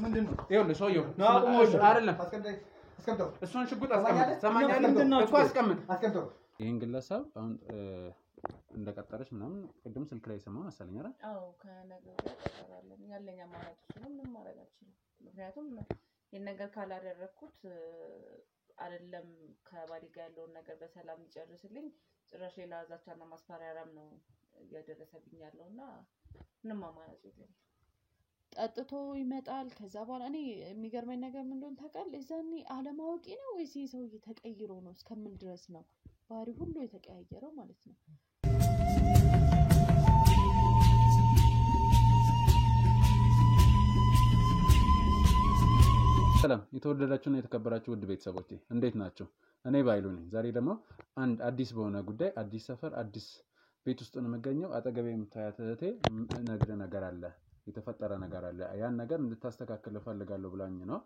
ምንድነው ይኸውልህ ሰውየው አይደለም አስቀምጠው እሱን ሽጉጥ አስቀምጥ ሰማኛለህ እኮ አስቀምጠው ይሄን ግለሰብ አሁን እንደቀጠረች ምናምን ቅድም ስልክ ላይ ሰማው መሰለኝ አይደል አዎ ከነገሩ ተቀራራለን ያለኛ ማለት ነው ምንም ማድረግ አልችልም ምክንያቱም የነገር ካላደረኩት አይደለም ከባዲ ጋር ያለውን ነገር በሰላም ይጨርስልኝ ጭራሽ ሌላ ዛቻና ማስፈራሪያም ነው ያደረሰብኝ ያለውና ምንም አማራጭ የለም ጠጥቶ ይመጣል ከዛ በኋላ እኔ የሚገርመኝ ነገር ምን እንደሆነ ታውቃለህ እዛኔ አለማወቂ ነው ወይስ ሰውዬ ተቀይሮ ነው እስከምን ድረስ ነው ባሪ ሁሉ የተቀያየረው ማለት ነው ሰላም የተወደዳችሁና የተከበራችሁ ውድ ቤተሰቦቼ እንዴት ናችሁ እኔ ባይሉ ነኝ ዛሬ ደግሞ አንድ አዲስ በሆነ ጉዳይ አዲስ ሰፈር አዲስ ቤት ውስጥ ነው የምገኘው አጠገቤ የምታያት እህቴ ነገር አለ የተፈጠረ ነገር አለ ያን ነገር እንድታስተካክል ፈልጋለሁ ብላኝ ነው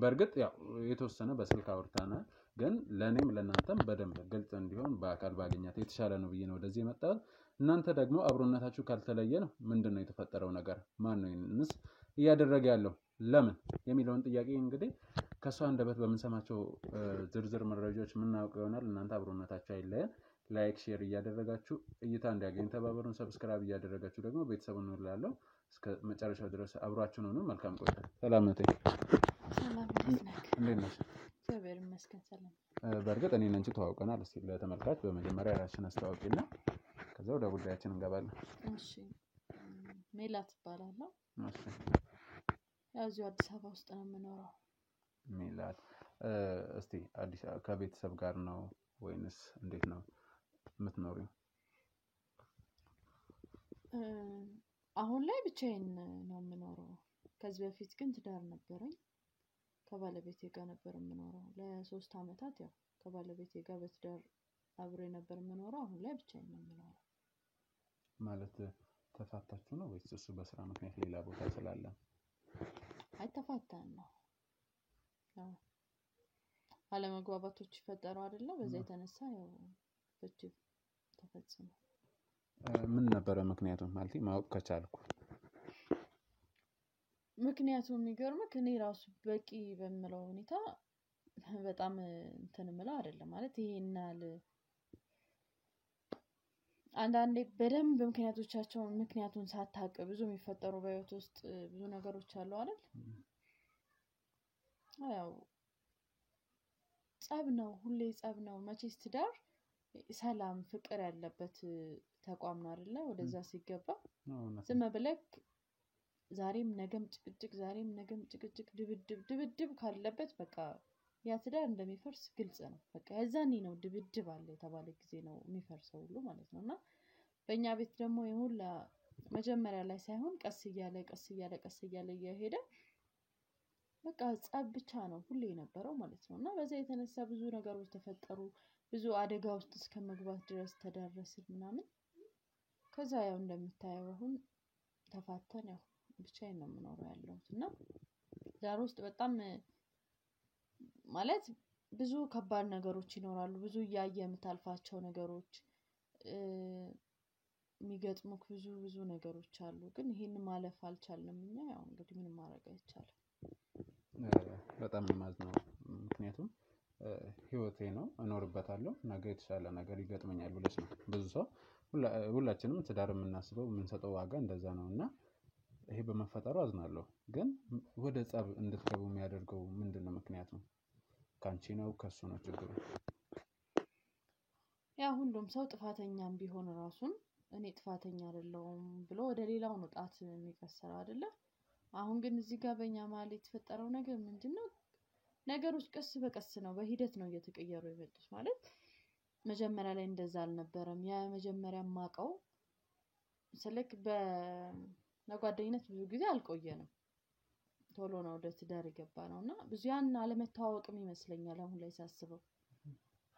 በርግጥ ያው የተወሰነ በስልክ አውርታናል ግን ለኔም ለናንተም በደንብ ግልጽ እንዲሆን በአካል ባገኛት የተሻለ ነው ብዬ ነው ወደዚህ የመጣሁት እናንተ ደግሞ አብሮነታችሁ ካልተለየ ነው ምንድነው የተፈጠረው ነገር ማን ነው እንስ እያደረገ ያለው ለምን የሚለውን ጥያቄ እንግዲህ ከሷ አንደበት በመንሰማቸው ዝርዝር መረጃዎች ምናውቀው ይሆናል እናንተ አብሮነታችሁ አይለየን ላይክ ሼር እያደረጋችሁ እይታ እንዲያገኝ ተባበሩን ሰብስክራይብ እያደረጋችሁ ደግሞ ቤተሰቡን እንላለው እስከ መጨረሻው ድረስ አብራችሁን ሆኑ መልካም ቆይታ ሰላም ነኝ ሰላም እንዴት ነሽ እግዚአብሔር ይመስገን ሰላም በርግጥ እኔ ነኝ ተዋውቀናል እስቲ ለተመልካች በመጀመሪያ ራስሽን አስተዋውቂና ከዛ ወደ ጉዳያችን እንገባለን እሺ ሜላት እባላለሁ እሺ ያው እዚሁ አዲስ አበባ ውስጥ ነው የምኖረው ሜላት እስቲ አዲስ ከቤተሰብ ጋር ነው ወይንስ እንዴት ነው የምትኖሪው አሁን ላይ ብቻዬን ነው የምኖረው ከዚህ በፊት ግን ትዳር ነበረኝ ከባለቤቴ ጋር ነበር የምኖረው ለ3 አመታት ያው ከባለቤቴ ጋር በትዳር አብሬ ነበር የምኖረው አሁን ላይ ብቻዬን ነው የምኖረው ማለት ተፋታችሁ ነው ወይስ እሱ በስራ ምክንያት ሌላ ቦታ ስላለ አይተፋታን ነው ያው አለመግባባቶች ይፈጠሩ አይደለ በዛ የተነሳ ያው ፍቺ ተፈጽሞ ምን ነበር ምክንያቱም ማለት ማወቅ ከቻልኩ ምክንያቱም የሚገርምህ እኔ ራሱ በቂ በመለው ሁኔታ በጣም እንትን ምለው አይደለም ማለት ይሄናል አንዳንዴ በደንብ ምክንያቱን ሳታውቅ ብዙ የሚፈጠሩ በህይወት ውስጥ ብዙ ነገሮች አሉ አይደል ያው ጸብ ነው ሁሌ ጸብ ነው መቼስ ትዳር ሰላም ፍቅር ያለበት ተቋም ነው አይደለ ወደዛ ሲገባ ዝም ብለክ ዛሬም ነገም ጭቅጭቅ ድብድብ ካለበት በቃ ያ ትዳር እንደሚፈርስ ግልጽ ነው በቃ ያዛኔ ነው ድብድብ አለ የተባለ ጊዜ ነው የሚፈርሰው ሁሉ ማለት ነውና በእኛ ቤት ደግሞ የሁላ መጀመሪያ ላይ ሳይሆን ቀስ እያለ እየሄደ በቃ ጸብ ብቻ ነው ሁሌ የነበረው ማለት ነውና በዛ የተነሳ ብዙ ነገሮች ተፈጠሩ ብዙ አደጋ ውስጥ እስከመግባት ድረስ ተዳረስን ምናምን ከዛ ያው እንደምታየው አሁን ተፋተን ያው ብቻዬን ነው የምኖረው ያለሁትና ዳር ውስጥ በጣም ማለት ብዙ ከባድ ነገሮች ይኖራሉ ብዙ የምታልፋቸው ነገሮች የሚገጥሙክ ብዙ ነገሮች አሉ ግን ይሄን ማለፍ አልቻልንም እኛ ያው እንግዲህ ምንም ማድረግ አይቻልም በጣም ማዝነው ምክንያቱም ህይወቴ ነው እኖርበታለሁ ነገ የተሻለ ነገር ይገጥመኛል ብለሽ ነው ብዙ ሰው ሁላችንም ትዳር የምናስበው የምንሰጠው ዋጋ እንደዛ ነውና ይሄ በመፈጠሩ አዝናለሁ ግን ወደ ጸብ እንድትገቡ የሚያደርገው ምንድነው ምክንያቱም ካንቺ ነው ከሱ ነው ችግሩ ያ ሁሉም ሰው ጥፋተኛም ቢሆን ራሱን እኔ ጥፋተኛ አይደለሁም ብሎ ወደ ሌላው ነው ጣት የሚቀሰረው አይደለ አሁን ግን እዚህ ጋር በእኛ ማለት የተፈጠረው ነገር ምንድነው ነገሮች ቀስ በቀስ ነው በሂደት ነው እየተቀየሩ የመጡት ማለት መጀመሪያ ላይ እንደዛ አልነበረም ያ መጀመሪያ ማቀው ስለክ በጓደኝነት ብዙ ጊዜ አልቆየንም ቶሎ ነው ወደ ትዳር የገባነውና ብዙ ያን አለመተዋወቅም ይመስለኛል አሁን ላይ ሳስበው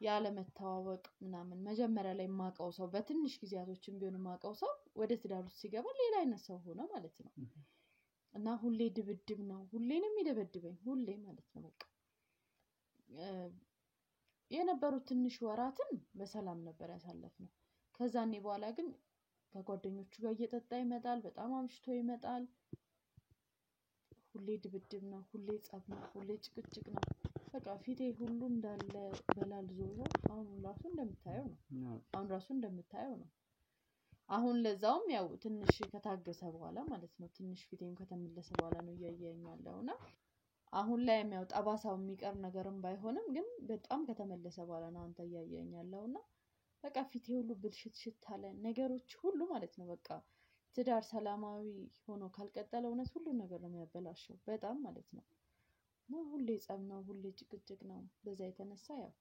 ያለ መተዋወቅ ምናምን መጀመሪያ ላይ ማቀው ሰው በትንሽ ጊዜያቶችም ቢሆን ማቀው ሰው ወደ ትዳር ውስጥ ሲገባ ሌላ አይነት ሰው ሆነ ማለት ነው እና ሁሌ ድብድብ ነው ሁሌንም ይደበድበኝ ሁሌ ማለት ነው በቃ የነበሩት ትንሽ ወራትን በሰላም ነበር ያሳለፍነው ከዛኔ በኋላ ግን ከጓደኞቹ ጋር እየጠጣ ይመጣል በጣም አምሽቶ ይመጣል ሁሌ ድብድብ ነው፣ ሁሌ ጸብ ነው፣ ሁሌ ጭቅጭቅ ነው። በቃ ፊቴ ሁሉ እንዳለ በላልዞ አሁን ራሱ እንደምታየው ነው። አሁን ለዛውም ያው ትንሽ ከታገሰ በኋላ ማለት ነው ትንሽ ፊቴም ከተመለሰ በኋላ ነው እያየኝ ያለውና አሁን ላይም ያው ጠባሳው የሚቀር ነገርም ባይሆንም ግን በጣም ከተመለሰ በኋላ ነው አንተ እያየኝ ያለውና በቃ ፊቴ ሁሉ ብልሽት አለ ነገሮች ሁሉ ማለት ነው። በቃ ትዳር ሰላማዊ ሆኖ ካልቀጠለ እውነት ሁሉ ነገር ነው የሚያበላሸው በጣም ማለት ነው። ሁሌ ጸብ ነው፣ ሁሌ ጭቅጭቅ ነው። በዛ የተነሳ ያው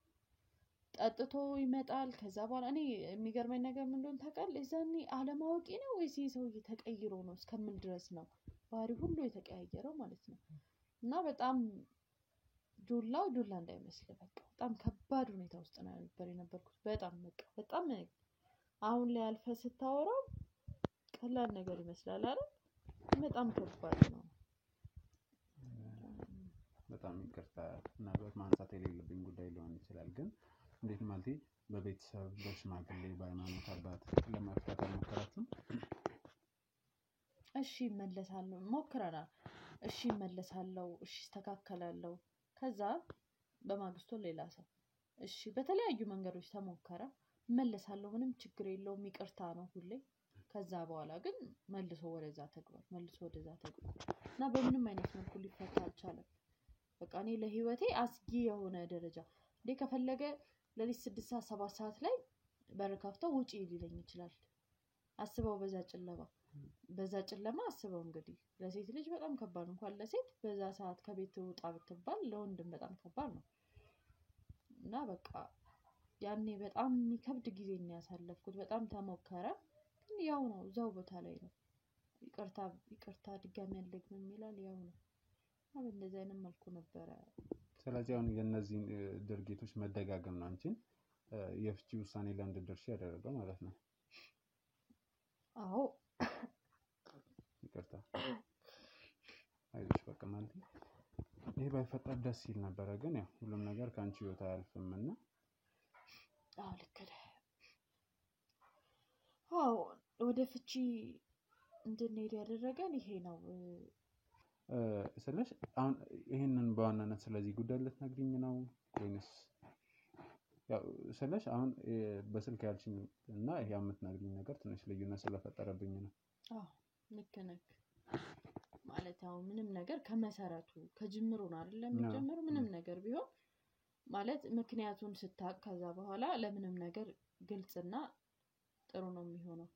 ጠጥቶ ይመጣል። ከዛ በኋላ እኔ የሚገርመኝ ነገር ምን እንደሆነ ታውቃለህ? እዛኔ አለማወቂ ነው ወይስ ይሄ ሰውዬ ተቀይሮ ነው እስከምን ድረስ ነው ባህሪ ሁሉ የተቀያየረው ማለት ነው። እና በጣም ዱላ እንዳይመስል በቃ በጣም ከባድ ሁኔታ ውስጥ ነው የነበርኩት። በጣም አሁን ላይ አልፈህ ስታወራው ቀላል ነገር ይመስላል አይደል? በጣም ከባድ ነው። በጣም ይቅርታ ምናልባት ማንሳት የሌለብኝ ጉዳይ ሊሆን ይችላል። ግን እንዴት ማለት በቤተሰብ በሽማግሌ በሃይማኖት አባት ለመፍታት አልሞከራችሁም? እሺ እመለሳለሁ ሞክረናል። እሺ እመለሳለሁ፣ እሺ እስተካከላለሁ። ከዛ በማግስቱ ሌላ ሰው እሺ በተለያዩ መንገዶች ተሞከረ። እመለሳለሁ፣ ምንም ችግር የለውም፣ ይቅርታ ነው ሁሌ። ከዛ በኋላ ግን መልሶ ወደዛ ተግባር እና በምንም አይነት መልኩ ሊፈታ አልቻለም። በቃ እኔ ለህይወቴ አስጊ የሆነ ደረጃ እንዴ ከፈለገ ለሊት 6 ሰዓት 7 ሰዓት ላይ በር ከፍተው ውጪ ሊለኝ ይችላል። አስበው በዛ ጨለማ አስበው እንግዲህ ለሴት ልጅ በጣም ከባድ ነው። እንኳን ለሴት በዛ ሰዓት ከቤት ውጣ ብትባል ለወንድም በጣም ከባድ ነው። እና በቃ ያኔ በጣም የሚከብድ ጊዜ ነው ያሳለፍኩት። በጣም ተሞከረ ግን ያው ነው እዛው ቦታ ላይ ነው። ይቅርታ ድጋሚ አልደግምም ይላል ያው ነው። እንደዚህ አይነት መልኩ ነበረ። ስለዚህ አሁን የነዚህ ድርጊቶች መደጋገም ነው አንቺን የፍቺ ውሳኔ ላይ እንድትደርሺ ያደረገው ማለት ነው። አዎ ይቅርታ አይዞሽ በቃ ማለት ነው። ይሄ ባይፈጠር ደስ ይል ነበረ። ግን ያው ሁሉም ነገር ካንቺ ህይወት አያልፍምና አዎ ልክ ነህ። አዎ ወደ ፍቺ እንድንሄድ ያደረገን ይሄ ነው። ስለሽ አሁን ይሄንን በዋናነት ስለዚህ ጉዳይ ልትነግሪኝ ነው ወይስ ያው ስለሽ አሁን በስልክ ያልሽኝ እና ይሄ የምትነግሪኝ ነገር ትንሽ ልዩነት ስለፈጠረብኝ ነው? አዎ ልክ ነህ። ማለት አሁን ምንም ነገር ከመሰረቱ ከጅምሩ ነው አይደል የሚጀምረው። ምንም ነገር ቢሆን ማለት ምክንያቱን ስታውቅ ከዛ በኋላ ለምንም ነገር ግልጽና ጥሩ ነው የሚሆነው።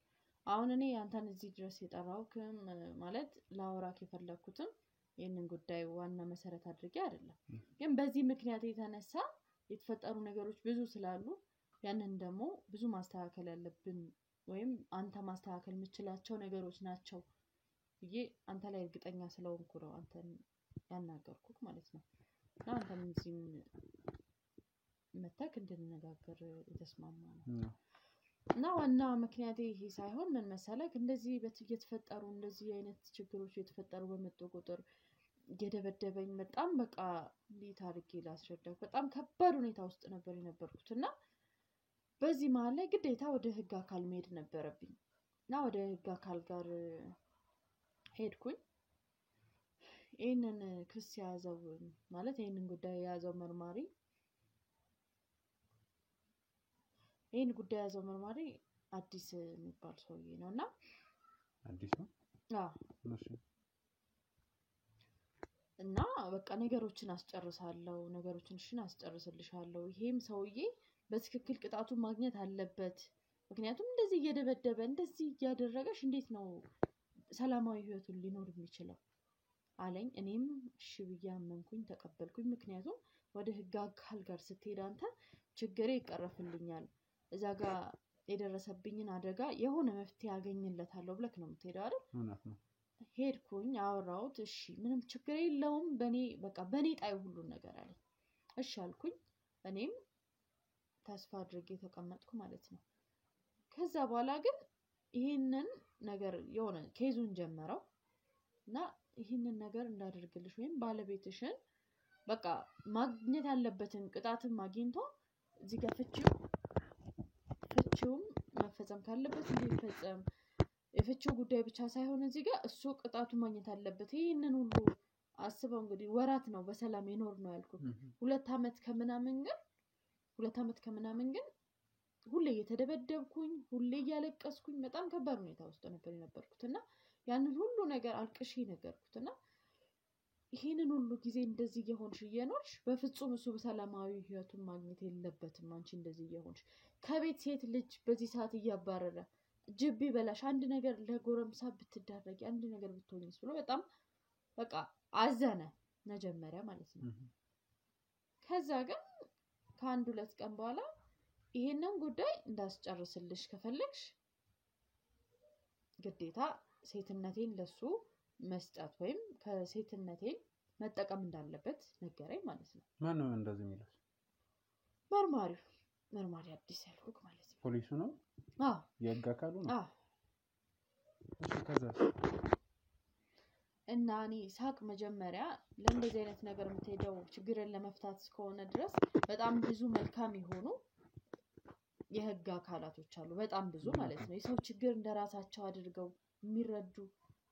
አሁን እኔ አንተን እዚህ ድረስ የጠራሁክም ማለት ላወራክ የፈለኩትም ይሄንን ጉዳይ ዋና መሰረት አድርጌ አይደለም። ግን በዚህ ምክንያት የተነሳ የተፈጠሩ ነገሮች ብዙ ስላሉ ያንን ደግሞ ብዙ ማስተካከል ያለብን ወይም አንተ ማስተካከል የምትችላቸው ነገሮች ናቸው ብዬ አንተ ላይ እርግጠኛ ስለሆንኩ ነው አንተን ያናገርኩት ማለት ነው። እና አንተም እዚህም መተክ እንድንነጋገር የተስማማነው እና ዋና ምክንያቴ ይሄ ሳይሆን ምን መሰለህ እንደዚህ የተፈጠሩ እንደዚህ አይነት ችግሮች የተፈጠሩ በመጡ ቁጥር እየደበደበኝ በጣም በቃ እንዴት አድርጌ ላስረዳው በጣም ከባድ ሁኔታ ውስጥ ነበር የነበርኩት። እና በዚህ መሃል ላይ ግዴታ ወደ ህግ አካል መሄድ ነበረብኝ እና ወደ ህግ አካል ጋር ሄድኩኝ። ይሄንን ክስ ያዘው ማለት ይሄንን ጉዳይ ያዘው መርማሪ አዲስ የሚባል ሰውዬ ነውና አዲስ ነው? አዎ እሺ። እና በቃ ነገሮችን አስጨርስልሻለሁ። ይሄም ሰውዬ በትክክል ቅጣቱን ማግኘት አለበት። ምክንያቱም እንደዚህ እየደበደበ እንደዚህ እያደረገሽ እንዴት ነው ሰላማዊ ህይወቱን ሊኖር የሚችለው አለኝ። እኔም እሺ ብዬ አመንኩኝ፣ ተቀበልኩኝ። ምክንያቱም ወደ ህግ አካል ጋር ስትሄድ አንተ ችግሬ ይቀርፍልኛል፣ እዛ ጋር የደረሰብኝን አደጋ የሆነ መፍትሄ ያገኝለታለሁ ብለክ ነው የምትሄደው አይደል? እውነት ነው። ሄድኩኝ፣ አወራሁት። እሺ ምንም ችግር የለውም በኔ ጣይ ሁሉን ነገር አለኝ። እሺ አልኩኝ። እኔም ተስፋ አድርጌ ተቀመጥኩ ማለት ነው። ከዛ በኋላ ግን ይሄንን ነገር የሆነ ኬዙን ጀመረው እና ይሄንን ነገር እንዳደርግልሽ ወይም ባለቤትሽን በቃ ማግኘት ያለበትን ቅጣትን ማግኝቶ እዚህ ጋር ፍቺውም መፈጸም ካለበት እንዲፈጸም የፍቺው ጉዳይ ብቻ ሳይሆን እዚህ ጋር እሱ ቅጣቱ ማግኘት አለበት። ይሄንን ሁሉ አስበው እንግዲህ ወራት ነው በሰላም የኖር ነው ያልኩት 2 አመት ከምናምን ግን ሁሌ እየተደበደብኩኝ ሁሌ እያለቀስኩኝ በጣም ከባድ ሁኔታ ውስጥ ነበር የነበርኩትና ያንን ሁሉ ነገር አልቅሼ ነገርኩትና ይሄንን ሁሉ ጊዜ እንደዚህ እየሆንሽ እየኖርሽ በፍጹም እሱ በሰላማዊ ህይወቱን ማግኘት የለበትም አንቺ እንደዚህ እየሆንሽ ከቤት ሴት ልጅ በዚህ ሰዓት እያባረረ ጅብ ይበላሽ አንድ ነገር ለጎረምሳ ብትዳረጊ አንድ ነገር ብትሆኝስ ብሎ በጣም በቃ አዘነ መጀመሪያ ማለት ነው ከዛ ግን ከአንድ 2 ቀን በኋላ ይሄንን ጉዳይ እንዳስጨርስልሽ ከፈለግሽ ግዴታ ሴትነቴን ለሱ መስጠት ወይም ከሴትነቴን መጠቀም እንዳለበት ነገረኝ ማለት ነው ማን ነው እንደዚህ የሚለው መርማሪ አዲስ ያልኩክ ማለት ነው ፖሊሱ ነው አዎ የህግ አካሉ ነው አዎ እሺ ከዛ እና እኔ ሳቅ መጀመሪያ ለእንደዚህ አይነት ነገር የምትሄደው ችግርን ለመፍታት እስከሆነ ድረስ በጣም ብዙ መልካም ይሆኑ የህግ አካላቶች አሉ በጣም ብዙ ማለት ነው የሰው ችግር እንደራሳቸው አድርገው የሚረዱ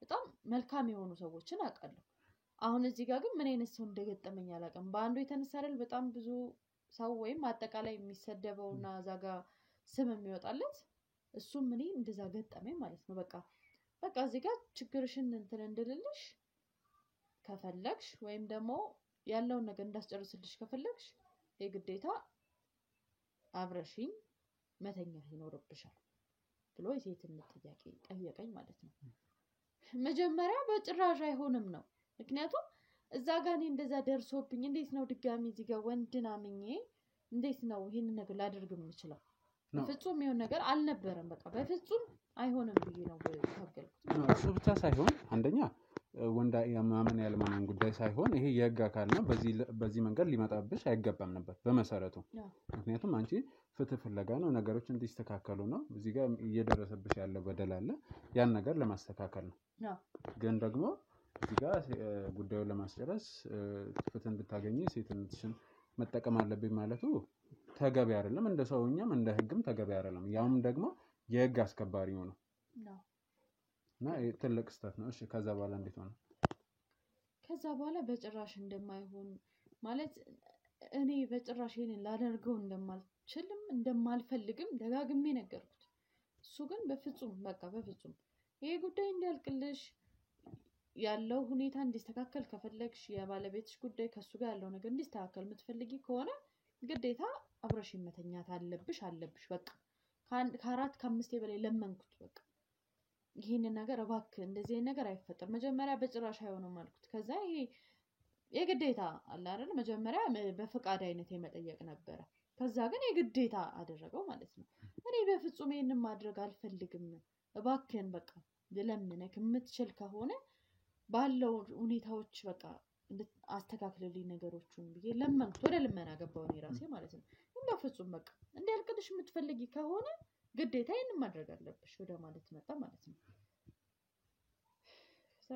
በጣም መልካም የሆኑ ሰዎችን አውቃለሁ አሁን እዚህ ጋር ግን ምን አይነት ሰው እንደገጠመኝ አላውቅም በአንዱ የተነሳረል በጣም ብዙ ሰው ወይም አጠቃላይ የሚሰደበውና ዛጋ ስም የሚወጣለት እሱም ምን እንደዛ ገጠመኝ ማለት ነው በቃ እዚህ ጋር ችግርሽን እንትን እንድልልሽ ከፈለግሽ ወይም ደግሞ ያለውን ነገር እንዳስጨርስልሽ ከፈለግሽ የግዴታ አብረሽኝ መተኛት ይኖርብሻል ብሎ የሴትነት ጥያቄ ጠየቀኝ ማለት ነው መጀመሪያ በጭራሽ አይሆንም ነው ምክንያቱም እዛ ጋር እኔ እንደዛ ደርሶብኝ እንዴት ነው ድጋሚ እዚህ ጋር ወንድና ምኜ እንዴት ነው ይሄን ነገር ላደርግ የምችለው በፍጹም ይሁን ነገር አልነበረም በቃ በፍጹም አይሆንም ብዬ ነው ታገልኩት እሱ ብቻ ሳይሆን አንደኛ ወንዳ ያማመን ያለማመን ጉዳይ ሳይሆን ይሄ የህግ አካል ነው በዚህ መንገድ ሊመጣብሽ አይገባም ነበር በመሰረቱ ምክንያቱም አንቺ ፍትህ ፍለጋ ነው ነገሮች እንዲስተካከሉ ነው እዚህ ጋር እየደረሰብሽ ያለ በደል አለ ያን ነገር ለማስተካከል ነው ግን ደግሞ እዚህ ጋር ጉዳዩን ለማስጨረስ ፍትህ እንድታገኚ ሴትነትሽን መጠቀም አለብኝ ማለቱ ተገቢ አይደለም እንደ ሰውኛም እንደ ህግም ተገቢ አይደለም ያውም ደግሞ የህግ አስከባሪው ነው እና ትልቅ ስህተት ነው እሺ ከዛ በኋላ እንዴት ሆነ ከዛ በኋላ በጭራሽ እንደማይሆን ማለት እኔ በጭራሽ ይሄንን ላደርገው እንደማልችልም እንደማልፈልግም ደጋግሜ ነገርኩት እሱ ግን በፍጹም ይሄ ጉዳይ እንዲያልቅልሽ ያለው ሁኔታ እንዲስተካከል ከፈለግሽ የባለቤትሽ ጉዳይ ከሱ ጋር ያለው ነገር እንዲስተካከል የምትፈልጊ ከሆነ ግዴታ አብረሽ መተኛት አለብሽ በቃ ከአራት ከአምስት በላይ ለመንኩት በቃ ይሄን ነገር እባክህ እንደዚህ ነገር አይፈጠር መጀመሪያ በጭራሽ አይሆንም አልኩት ከዛ ይሄ የግዴታ አለ አይደል መጀመሪያ በፍቃድ አይነት የመጠየቅ ነበር ከዛ ግን የግዴታ አደረገው ማለት ነው እኔ በፍጹም ይሄንን ማድረግ አልፈልግም እባክህን በቃ ለለምነክ የምትችል ከሆነ ባለው ሁኔታዎች በቃ አስተካክልልኝ ነገሮችን ብዬ ለመንኩት ወደ ልመና ገባው እኔ ራሴ ማለት ነው በፍጹም በቃ እንዲያልቅልሽ የምትፈልጊ ከሆነ ግዴታ ይሄንን ማድረግ አለብሽ ወደ ማለት መጣ ማለት ነው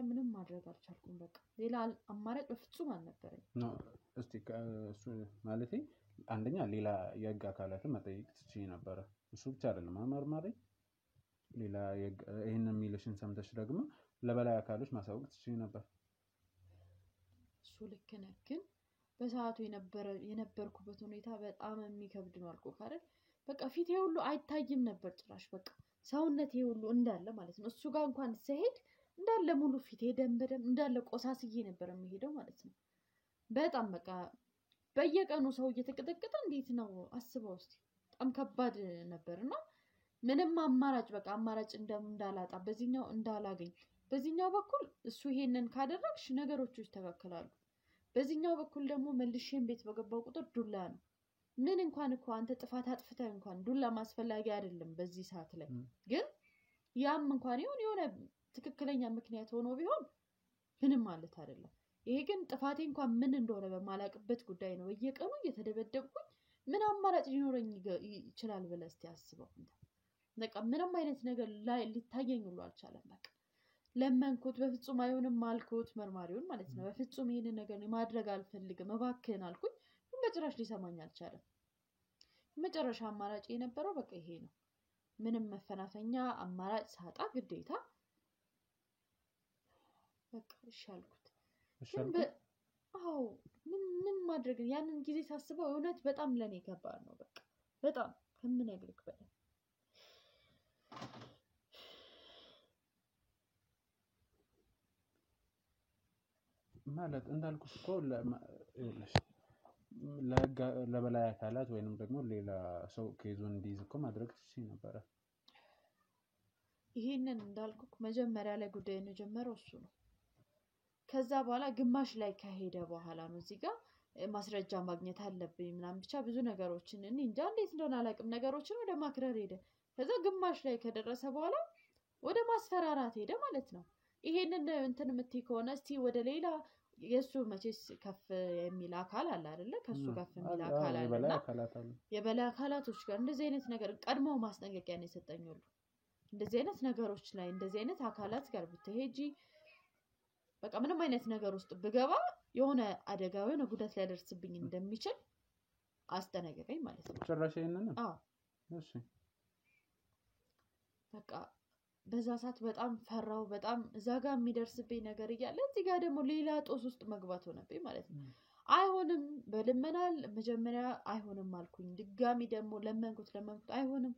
ምንም ማድረግ አልቻልኩም በቃ ሌላ አማራጭ በፍጹም አልነበረኝ እስቲ እሱ ማለት አንደኛ ሌላ የህግ አካላትን መጠየቅ ትችይ ነበር እሱ ብቻ አይደለም መርማሪ ሌላ ይሄንን የሚልሽን ሰምተሽ ደግሞ ለበላይ አካሎች ማሳወቅ ትችይ ነበር እሱ ልክ ነህ ግን በሰዓቱ የነበርኩበት ሁኔታ በጣም የሚከብድ ነው አልኩ አይደል በቃ ፊቴ ሁሉ አይታይም ነበር ጭራሽ በቃ ሰውነቴ ሁሉ እንዳለ ማለት ነው እሱ ጋር እንኳን ሲሄድ እንዳለ ሙሉ ፊቴ ደም እንዳለ ቆሳስዬ ነበር የሚሄደው ማለት ነው በጣም በቃ በየቀኑ ሰው እየተቀጠቀጠ እንዴት ነው አስበው እስቲ በጣም ከባድ ነበርና ምንም አማራጭ እንዳላጣ በዚህኛው እንዳላገኝ በዚህኛው በኩል እሱ ይሄንን ካደረግሽ ነገሮች ይስተካከላሉ በዚህኛው በኩል ደግሞ መልሼን ቤት በገባው ቁጥር ዱላ ነው ምን እንኳን እኮ አንተ ጥፋት አጥፍተህ እንኳን ዱላ ማስፈላጊ አይደለም በዚህ ሰዓት ላይ ግን ያም እንኳን የሆነ ትክክለኛ ምክንያት ሆኖ ቢሆን ምንም ማለት አይደለም ይሄ ግን ጥፋቴ እንኳን ምን እንደሆነ በማላቅበት ጉዳይ ነው በየቀኑ እየተደበደብኩኝ ምን አማራጭ ሊኖረኝ ይችላል ብለህ እስቲ አስበው በቃ ምንም አይነት ነገር ላይ ሊታየኝ ሁሉ አልቻለም በቃ ለመንኩት በፍጹም አይሆንም ማልኩት መርማሪውን ማለት ነው በፍጹም ይሄን ነገር ማድረግ አልፈልግም እባክህን አልኩኝ በጭራሽ ሊሰማኝ አልቻለም መጨረሻ አማራጭ የነበረው በቃ ይሄ ነው ምንም መፈናፈኛ አማራጭ ሳጣ ግዴታ በቃ እሺ አልኩት አዎ ምን ማድረግ ያንን ጊዜ ሳስበው እውነት በጣም ለኔ ከባድ ነው በቃ በጣም ከምነግርክ በላይ ማለት እንዳልኩሽ እኮ ለበላይ አካላት ወይንም ደግሞ ሌላ ሰው ኬዙን እንዲይዝ እኮ ማድረግ ትችይ ነበረ። ይሄንን እንዳልኩክ መጀመሪያ ላይ ጉዳዩን የጀመረው እሱ ነው። ከዛ በኋላ ግማሽ ላይ ከሄደ በኋላ ነው እዚህ ጋር ማስረጃ ማግኘት አለብኝ ምናምን ብቻ ብዙ ነገሮችን እኔ እንጃ እንዴት እንደሆነ አላውቅም ነገሮችን ወደ ማክረር ሄደ። ከዛ ግማሽ ላይ ከደረሰ በኋላ ወደ ማስፈራራት ሄደ ማለት ነው። ይሄንን እንትን የምትይ ከሆነ እስቲ ወደ ሌላ የሱ መቼስ ከፍ የሚል አካል አለ አይደለ ከሱ ከፍ የሚል አካል አለና የበላይ አካላቶች ጋር እንደዚህ አይነት ነገር ቀድሞ ማስጠንቀቂያ ነው የሰጠኝ ሁሉ እንደዚህ አይነት ነገሮች ላይ እንደዚህ አይነት አካላት ጋር ብትሄጂ በቃ ምንም አይነት ነገር ውስጥ ብገባ የሆነ አደጋ ወይ ጉዳት ሊያደርስብኝ እንደሚችል አስጠነቀቀኝ ማለት ነው። ጭራሽ ይሄንን አዎ እሺ በቃ በዛ ሰዓት በጣም ፈራው በጣም እዛ ጋር የሚደርስብኝ ነገር እያለ እዚህ ጋር ደግሞ ሌላ ጦስ ውስጥ መግባት ሆነብኝ ማለት ነው። አይሆንም በልመናል መጀመሪያ አይሆንም አልኩኝ ድጋሚ ደግሞ ለመንኩት አይሆንም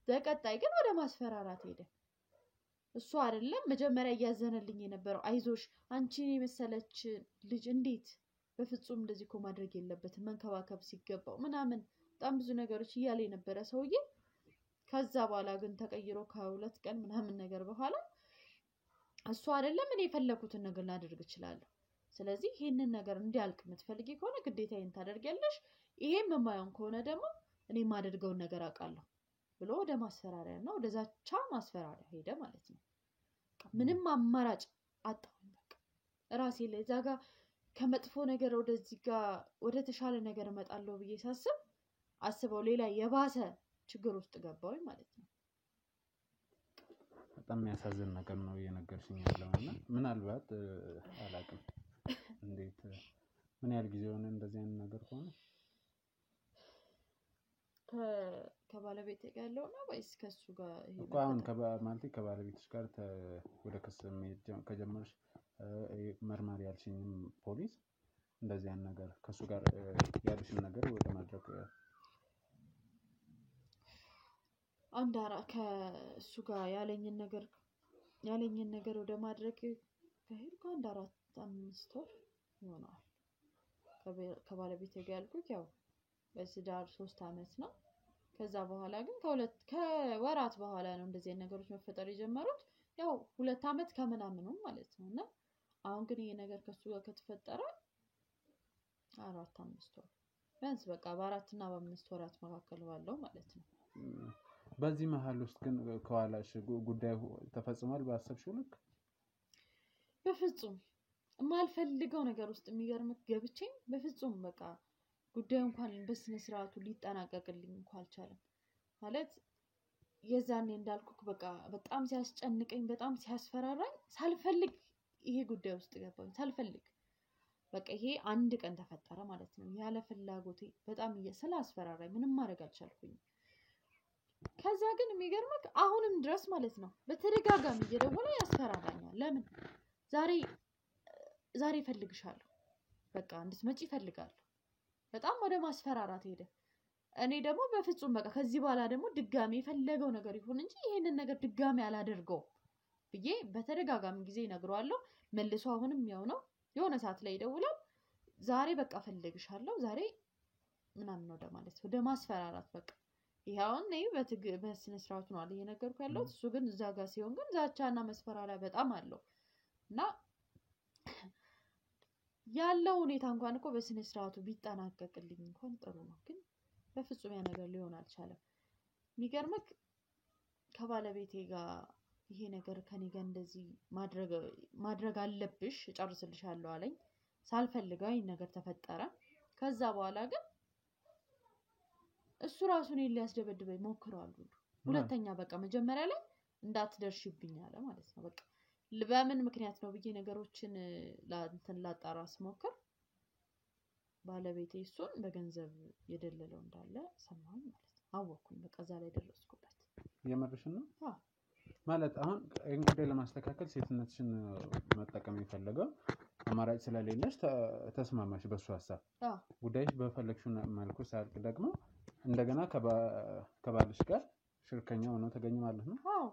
በቀጣይ ግን ወደ ማስፈራራት ሄደ። እሱ አይደለም መጀመሪያ ያዘነልኝ የነበረው አይዞሽ አንቺን የመሰለች ልጅ እንዴት በፍጹም እንደዚህ እኮ ማድረግ የለበትም መንከባከብ ሲገባው ምናምን በጣም ብዙ ነገሮች እያለ የነበረ ሰውዬ ከዛ በኋላ ግን ተቀይሮ ከሁለት ቀን ምናምን ነገር በኋላ እሱ አይደለም እኔ የፈለኩትን ነገር ላደርግ እችላለሁ ስለዚህ ይሄንን ነገር እንዲያልቅ የምትፈልጊ ከሆነ ግዴታዬን ታደርጊያለሽ ይሄም የማይሆን ከሆነ ደግሞ እኔ የማደርገውን ነገር አውቃለሁ ብሎ ወደ ማስፈራሪያና ወደ ዛቻ ማስፈራሪያ ሄደ ማለት ነው። ምንም አማራጭ አጣሁኝ በቃ ራሴ ላይ እዛ ጋር ከመጥፎ ነገር ወደዚህ ጋር ወደ ተሻለ ነገር እመጣለሁ ብዬ ሳስብ አስበው ሌላ የባሰ ችግር ውስጥ ገባሁኝ ማለት ነው። በጣም የሚያሳዝን ነገር ነው እየነገርሽኝ ያለውና ምናልባት አላውቅም እንዴት ምን ያህል ጊዜ ሆነ እንደዚህ አይነት ነገር ሆነ ከባለቤቴ ጋር ያለው ነው ወይስ ከሱ ጋር ይሄ አሁን ማለት ከባለቤትሽ ጋር ወደ ክስ ከጀመርሽ መርማሪ ያልሽኝም ፖሊስ እንደዚህ አይነት ነገር ከሱ ጋር ያልሽን ነገር ወደ ማድረግ አንዳራ ከሱ ጋር ያለኝን ነገር ወደ ማድረግ ከሄድኩ አንድ 4-5 ወር ይሆናል። ከባለቤቴ ጋር ያልኩት ያው በስዳር 3 አመት ነው። ከዛ በኋላ ግን ከወራት በኋላ ነው እንደዚህ አይነት ነገሮች መፈጠር የጀመሩት ያው 2 አመት ከምናምኑ ማለት ነውና አሁን ግን ይሄ ነገር ከሱ ጋር ከተፈጠረ 4-5 ወር ቢያንስ በቃ በ4 እና በ5 ወራት መካከል ባለው ማለት ነው። በዚህ መሃል ውስጥ ግን ከኋላሽ ጉዳዩ ተፈጽሟል ባሰብሽው ልክ በፍጹም የማልፈልገው ነገር ውስጥ የሚገርምክ ገብቼ በፍጹም በቃ ጉዳዩ እንኳን በስነ ስርዓቱ ሊጠናቀቅልኝ እንኳን አልቻለም ማለት የዛኔ እንዳልኩክ በቃ በጣም ሲያስጨንቀኝ በጣም ሲያስፈራራኝ ሳልፈልግ ይሄ ጉዳይ ውስጥ ገባኝ ሳልፈልግ በቃ ይሄ አንድ ቀን ተፈጠረ ማለት ነው ያለ ፍላጎቴ በጣም ስላስፈራራኝ ምንም ማድረግ አልቻልኩኝ። ከዛ ግን የሚገርምክ አሁንም ድረስ ማለት ነው በተደጋጋሚ እየደወለ ያስፈራራኛል ለምን ዛሬ ፈልግሻለሁ በቃ እንድትመጪ ፈልጋለሁ በጣም ወደ ማስፈራራት ሄደ። እኔ ደግሞ በፍጹም በቃ ከዚህ በኋላ ደግሞ ድጋሚ የፈለገው ነገር ይሁን እንጂ ይሄንን ነገር ድጋሚ አላደርገው ብዬ በተደጋጋሚ ጊዜ ነግሯለሁ መልሶ አሁንም ያው ነው የሆነ ሰዓት ላይ ይደውላል ዛሬ በቃ ፈልግሻለሁ ዛሬ ምናምን ወደ ማለት ወደ ማስፈራራት በቃ ይሄውን ነው በስነ ስርዓቱ ነው አይደል የነገርኩ ያለው እሱ ግን እዛ ጋር ሲሆን ግን ዛቻና መስፈራሪያ በጣም አለው እና ያለው ሁኔታ እንኳን እኮ በስነ ስርዓቱ ቢጠናቀቅልኝ እንኳን ጥሩ ነው ግን በፍጹም ያ ነገር ሊሆን አልቻለም። የሚገርምክ ከባለቤቴ ጋር ይሄ ነገር ከኔ ጋር እንደዚህ ማድረግ አለብሽ እጨርስልሻለሁ አለኝ ሳልፈልገው ይሄ ነገር ተፈጠረ። ከዛ በኋላ ግን እሱ ራሱን ሊያስደበድበኝ ሞክሯል ሁለተኛ በቃ መጀመሪያ ላይ እንዳትደርሽብኝ አለ ማለት ነው በቃ በምን ምክንያት ነው ብዬ ነገሮችን ላጣራ ስሞክር ባለቤቴ እሱን በገንዘብ የደለለው እንዳለ ሰማሁኝ ማለት ነው አወኩኝ በቃ እዛ ላይ ደረስኩበት። የመረሽን ነው ማለት አሁን እንግዲህ ለማስተካከል ሴትነትሽን መጠቀም ይፈልጋል አማራጭ ስለሌለሽ ተስማማሽ በሱ ሐሳብ ጉዳይሽ በፈለግሽው መልኩ ሳልቅ ደግሞ እንደገና ከባልሽ ጋር ሽርከኛ ሆኖ ተገኘ ማለት ነው። አዎ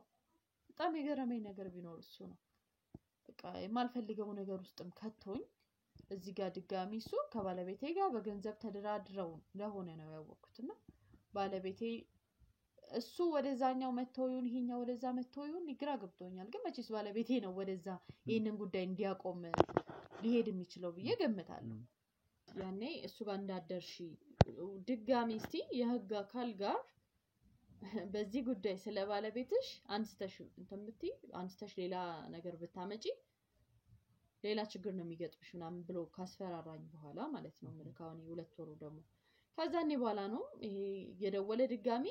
በጣም የገረመኝ ነገር ቢኖር እሱ ነው። በቃ የማልፈልገው ነገር ውስጥም ከቶኝ እዚህ ጋር ድጋሚ እሱ ከባለቤቴ ጋር በገንዘብ ተደራድረው ለሆነ ነው ያወቅኩትና ባለቤቴ እሱ ወደዛኛው መተው ይሁን ይሄኛው ወደዛ መተው ይሁን ግራ ገብቶኛል። ግን መቼስ ባለቤቴ ነው ወደዛ ይሄንን ጉዳይ እንዲያቆም ሊሄድ የሚችለው ብዬ ገምታለሁ። ያኔ እሱ ጋር እንዳደርሺ ድጋሚ እስቲ የህግ አካል ጋር በዚህ ጉዳይ ስለ ባለቤትሽ አንስተሽ አንስተሽ ሌላ ነገር ብታመጪ ሌላ ችግር ነው የሚገጥምሽ ምናምን ብሎ ካስፈራራኝ በኋላ ማለት ነው። መልካውን 2 ወሩ ደግሞ ከዛኔ በኋላ ነው ይሄ የደወለ ድጋሚ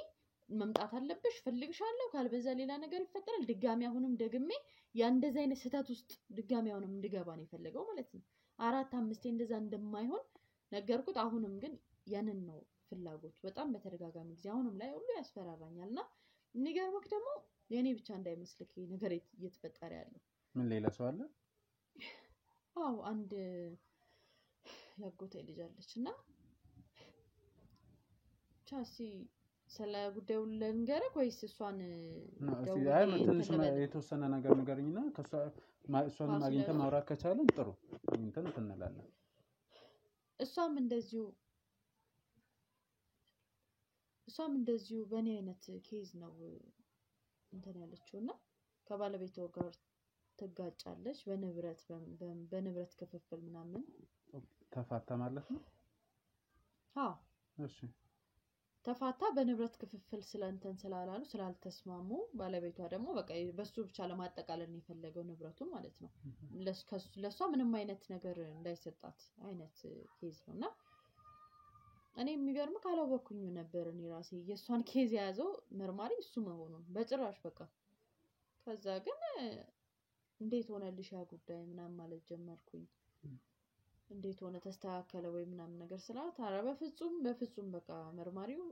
መምጣት አለብሽ ፈልግሻለሁ ካልበዛ ሌላ ነገር ይፈጠራል ድጋሚ አሁንም ደግሜ ያ እንደዛ አይነት ስህተት ውስጥ ድጋሚ አሁንም እንድገባ ነው የፈለገው ማለት ነው። 4-5 እንደዛ እንደማይሆን ነገርኩት። አሁንም ግን ያንን ነው ፍላጎት በጣም በተደጋጋሚ ጊዜ አሁንም ላይ ሁሉ ያስፈራራኛልና ንገርኩት ደግሞ የኔ ብቻ እንዳይመስልክ ነገር እየተፈጠረ ያለው ምን ሌላ ሰው አለ? አዎ አንድ ያጎቴ ልጅ አለችና ቻሲ ስለ ጉዳዩ ልንገርህ ወይስ እሷን የተወሰነ ነገር ንገርኝና እሷን ማግኘት ማውራት ከቻለን ጥሩ እንትን እንላለን። እሷም እንደዚሁ በእኔ አይነት ኬዝ ነው እንትን ያለችውና ከባለቤቷ ጋር ትጋጫለች በንብረት ክፍፍል ምናምን ተፋታ ማለት ነው። አዎ እሺ ተፋታ በንብረት ክፍፍል ስለእንትን ስላላሉ ስላልተስማሙ ባለቤቷ ደግሞ በቃ በሱ ብቻ ለማጠቃለል ነው የፈለገው ንብረቱን ማለት ነው። ለሷ ምንም አይነት ነገር እንዳይሰጣት አይነት ኬዝ ነውና እኔ የሚገርም ካላወኩኝ ነበር እኔ ራሴ የሷን ኬዝ ያዘው መርማሪ እሱ መሆኑን በጭራሽ በቃ ከዛ ግን እንዴት ሆነልሽ ያ ጉዳይ ምናምን ማለት ጀመርኩኝ። እንዴት ሆነ ተስተካከለ ወይ ምናምን ነገር ስላት ኧረ በፍጹም በቃ መርማሪው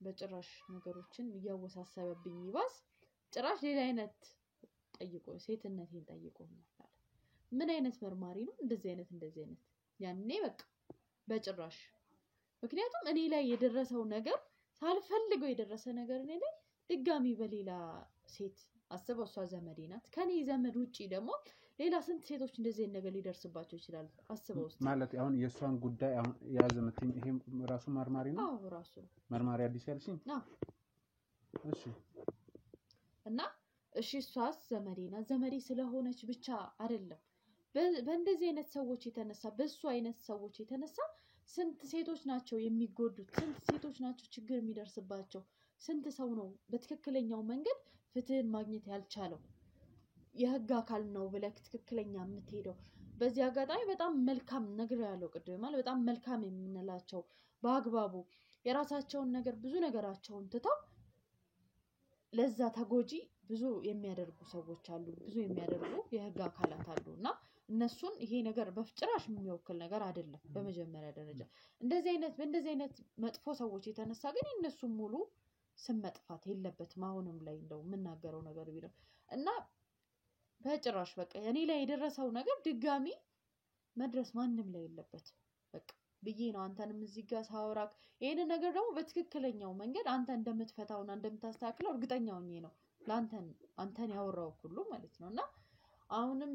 በጭራሽ ነገሮችን እያወሳሰበብኝ ይባስ ጭራሽ ሌላ አይነት ጠይቆ ሴትነቴን ጠይቆ ነበር። ምን አይነት መርማሪ ነው እንደዚህ አይነት ያኔ በቃ በጭራሽ ምክንያቱም እኔ ላይ የደረሰው ነገር ሳልፈልገው የደረሰ ነገር እኔ ላይ ድጋሚ በሌላ ሴት አስበው እሷ ዘመዴ ናት ከኔ ዘመድ ውጪ ደግሞ ሌላ ስንት ሴቶች እንደዚህ ነገር ሊደርስባቸው ይችላል አስበው እስቲ ማለት አሁን የሷን ጉዳይ አሁን ያዘመትኝ ይሄ ራሱ መርማሪ ነው። አዎ ራሱ መርማሪ አዲስ ያልሽኝ አዎ እሺ እና እሺ እሷስ ዘመዴ ስለሆነች ብቻ አይደለም በእንደዚህ አይነት ሰዎች የተነሳ በሱ አይነት ሰዎች የተነሳ ስንት ሴቶች ናቸው የሚጎዱት ስንት ሴቶች ናቸው ችግር የሚደርስባቸው ስንት ሰው ነው በትክክለኛው መንገድ ፍትህን ማግኘት ያልቻለው የህግ አካል ነው ብለህ ትክክለኛ የምትሄደው በዚህ አጋጣሚ በጣም መልካም ነገር ያለው ቅድም ማለት በጣም መልካም የምንላቸው በአግባቡ የራሳቸውን ነገር ብዙ ነገራቸውን ትተው ለዛ ተጎጂ ብዙ የሚያደርጉ ሰዎች አሉ ብዙ የሚያደርጉ የህግ አካላት አሉና እነሱን ይሄ ነገር በፍጭራሽ የሚወክል ነገር አይደለም። በመጀመሪያ ደረጃ በእንደዚህ አይነት መጥፎ ሰዎች የተነሳ ግን እነሱ ሙሉ ስም መጥፋት የለበትም። አሁንም ላይ እንደው የምናገረው ነገር ቢለው እና በጭራሽ በቃ እኔ ላይ የደረሰው ነገር ድጋሚ መድረስ ማንንም ላይ የለበትም በቃ ብዬ ነው አንተንም እዚህ ጋር ሳወራክ ይሄን ነገር ደግሞ በትክክለኛው መንገድ አንተ እንደምትፈታውና እንደምታስተካክለው እርግጠኛ ሆኜ ነው አንተን ያወራው ሁሉ ማለት ነውና አሁንም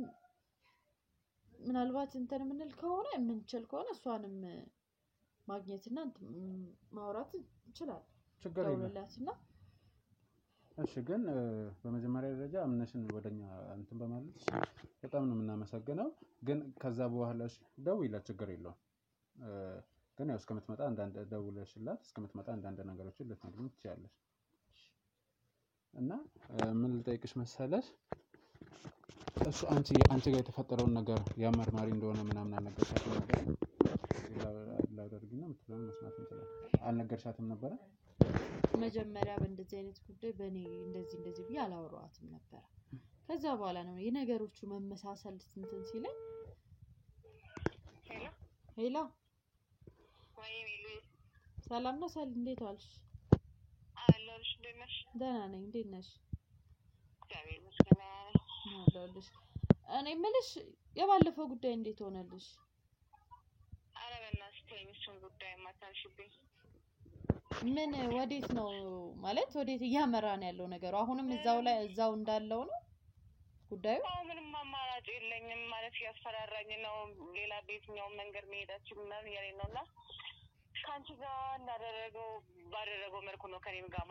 ምናልባት እንትን ምንል ከሆነ የምንችል ከሆነ እሷንም ማግኘትና ማውራት ይችላል ችግር የለም። እሺ ግን በመጀመሪያ ደረጃ አምነሽን ወደኛ እንትን በማለት በጣም ነው የምናመሰግነው። ግን ከዛ በኋላሽ ደውይላት ችግር የለውም። ግን ያው እስከምትመጣ አንዳንድ ደውለሽላት እስከምትመጣ አንዳንድ ነገሮችን ልትነግሪኝ ትችያለሽ። እና ምን ልጠይቅሽ መሰለሽ እሱ አንቺ ጋር የተፈጠረውን ነገር ያመርማሪ እንደሆነ ምናምን አልነገርሻትም ነበር? ላደርግና ምትለውን መስማት እንችላለን። አልነገርሻትም ነበር? መጀመሪያ በእንደዚህ አይነት ጉዳይ በእኔ እንደዚህ ብዬ አላወራኋትም ነበር። ከዛ በኋላ ነው የነገሮቹ መመሳሰል እንትን ሲለኝ ሄሎ ሰላም ነው ሰል እንዴት ዋልሽ? አለሁልሽ እንዴት ነሽ? ደህና ነኝ እንዴት ነሽ? እግዚአብሔር ይመስገን። አለሁልሽ። እኔ የምልሽ የባለፈው ጉዳይ እንዴት ሆነልሽ? ኧረ በእናትሽ ተይኝ እሱን ጉዳይ ማታንሽብኝ። ምን ወዴት ነው ማለት ወዴት እያመራን ያለው ነገሩ? አሁንም እዛው እንዳለው ነው ጉዳዩ? ምንም አማራጭ የለኝም ማለት ያስፈራራኝ ነው። ሌላ በየትኛው መንገድ መሄዳችን ምናምን ያለኝ ነውና ከአንቺ ጋር ባደረገው መልኩ ነው ከኔም ጋር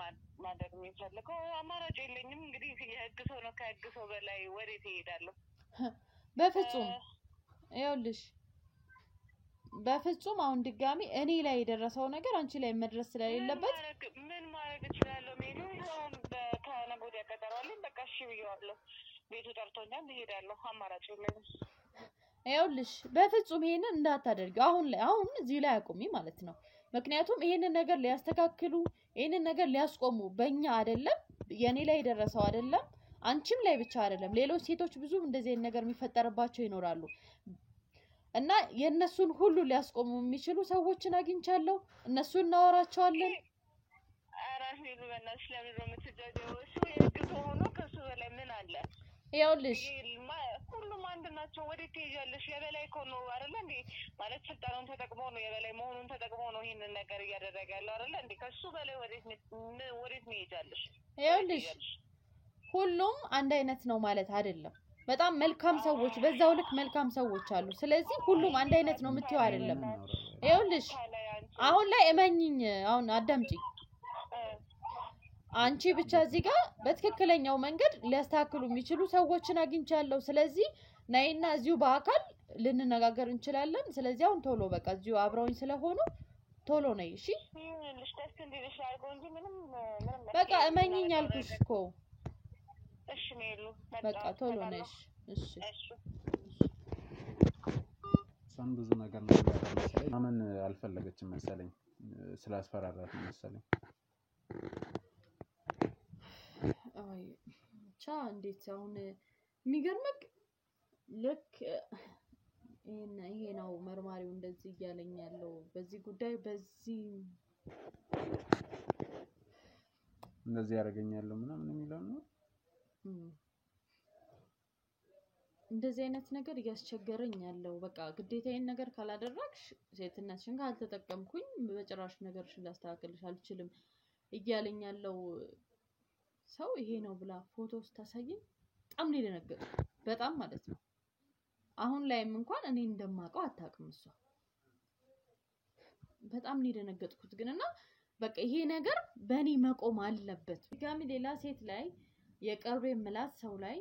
ማድረግ የሚፈልገው። አማራጭ የለኝም እንግዲህ የህግ ሰው ነው። ከህግ ሰው በላይ ወዴት እሄዳለሁ? በፍጹም ይኸውልሽ፣ በፍጹም አሁን ድጋሚ እኔ ላይ የደረሰው ነገር አንቺ ላይ መድረስ ስለሌለበት ምን ማድረግ እችላለሁ? ሜሉ ከነገ ወዲያ ቀጠሮ አለኝ። በቃ እሺ ብዬዋለሁ። ቤቱ ጠርቶኛል፣ እሄዳለሁ። አማራጭ የለኝም። ይኸውልሽ በፍጹም ይሄንን እንዳታደርጊው። አሁን እዚህ ላይ አቁሚ ማለት ነው። ምክንያቱም ይሄንን ነገር ሊያስተካክሉ ይሄንን ነገር ሊያስቆሙ በእኛ አይደለም፣ የኔ ላይ የደረሰው አይደለም፣ አንቺም ላይ ብቻ አይደለም፣ ሌሎች ሴቶች ብዙ እንደዚህ አይነት ነገር የሚፈጠርባቸው ይኖራሉ እና የነሱን ሁሉ ሊያስቆሙ የሚችሉ ሰዎችን አግኝቻለሁ። እነሱን እናወራቸዋለን። አራሽ ሜሉ በእናትሽ ለምን ነው የምትጃጀው? እሱ የህግ ሰው ሆኖ ከሱ በላይ ምን አለ? ይኸውልሽ ሁሉም አንድ ናቸው። ወዴት ትሄጃለሽ? የበላይ እኮ ነው አይደለ እንዴ? ማለት ስልጣኑን ተጠቅሞ ነው የበላይ መሆኑን ተጠቅሞ ነው ይሄንን ነገር እያደረገ ያለው አይደለ እንዴ? ከሱ በላይ ወዴት ትሄጃለሽ? ይኸውልሽ ሁሉም አንድ አይነት ነው ማለት አይደለም። በጣም መልካም ሰዎች በዛው ልክ መልካም ሰዎች አሉ። ስለዚህ ሁሉም አንድ አይነት ነው የምትይው አይደለም። ይኸውልሽ አሁን ላይ እመኚኝ፣ አሁን አዳምጪኝ። አንቺ ብቻ እዚህ ጋር በትክክለኛው መንገድ ሊያስተካክሉ የሚችሉ ሰዎችን አግኝቻለሁ። ስለዚህ ነይና እዚሁ በአካል ልንነጋገር እንችላለን። ስለዚህ አሁን ቶሎ በቃ እዚሁ አብረውኝ ስለሆኑ ቶሎ ነይ። እሺ በቃ እመኚኝ አልኩሽ እኮ። እሺ ሜሉ በቃ ቶሎ ነሽ። እሺ እሷን ብዙ ነገር ነው መሰለኝ ማመን አልፈለገችም መሰለኝ፣ ስላስፈራራት መሰለኝ። አይ ብቻ እንዴት አሁን የሚገርምክ ልክ ይሄ ነው መርማሪው እንደዚህ እያለኝ ያለው በዚህ ጉዳይ እንደዚህ ያደርገኛል ምናምን የሚለው ነው። እንደዚህ አይነት ነገር እያስቸገረኝ ያለው በቃ ግዴታዬን ነገር ካላደረግሽ ሴትነትሽን ካልተጠቀምኩኝ በጭራሽ ነገርሽን ላስተካክልሽ አልችልም እያለኝ ያለው ሰው ይሄ ነው ብላ ፎቶ ስታሳየኝ በጣም ነው የደነገጥኩት። በጣም ማለት ነው። አሁን ላይም እንኳን እኔ እንደማውቀው አታውቅም እሷ። በጣም ነው የደነገጥኩት ግንና በቃ ይሄ ነገር በእኔ መቆም አለበት። ድጋሚ ሌላ ሴት ላይ የቀርብ የምላት ሰው ላይ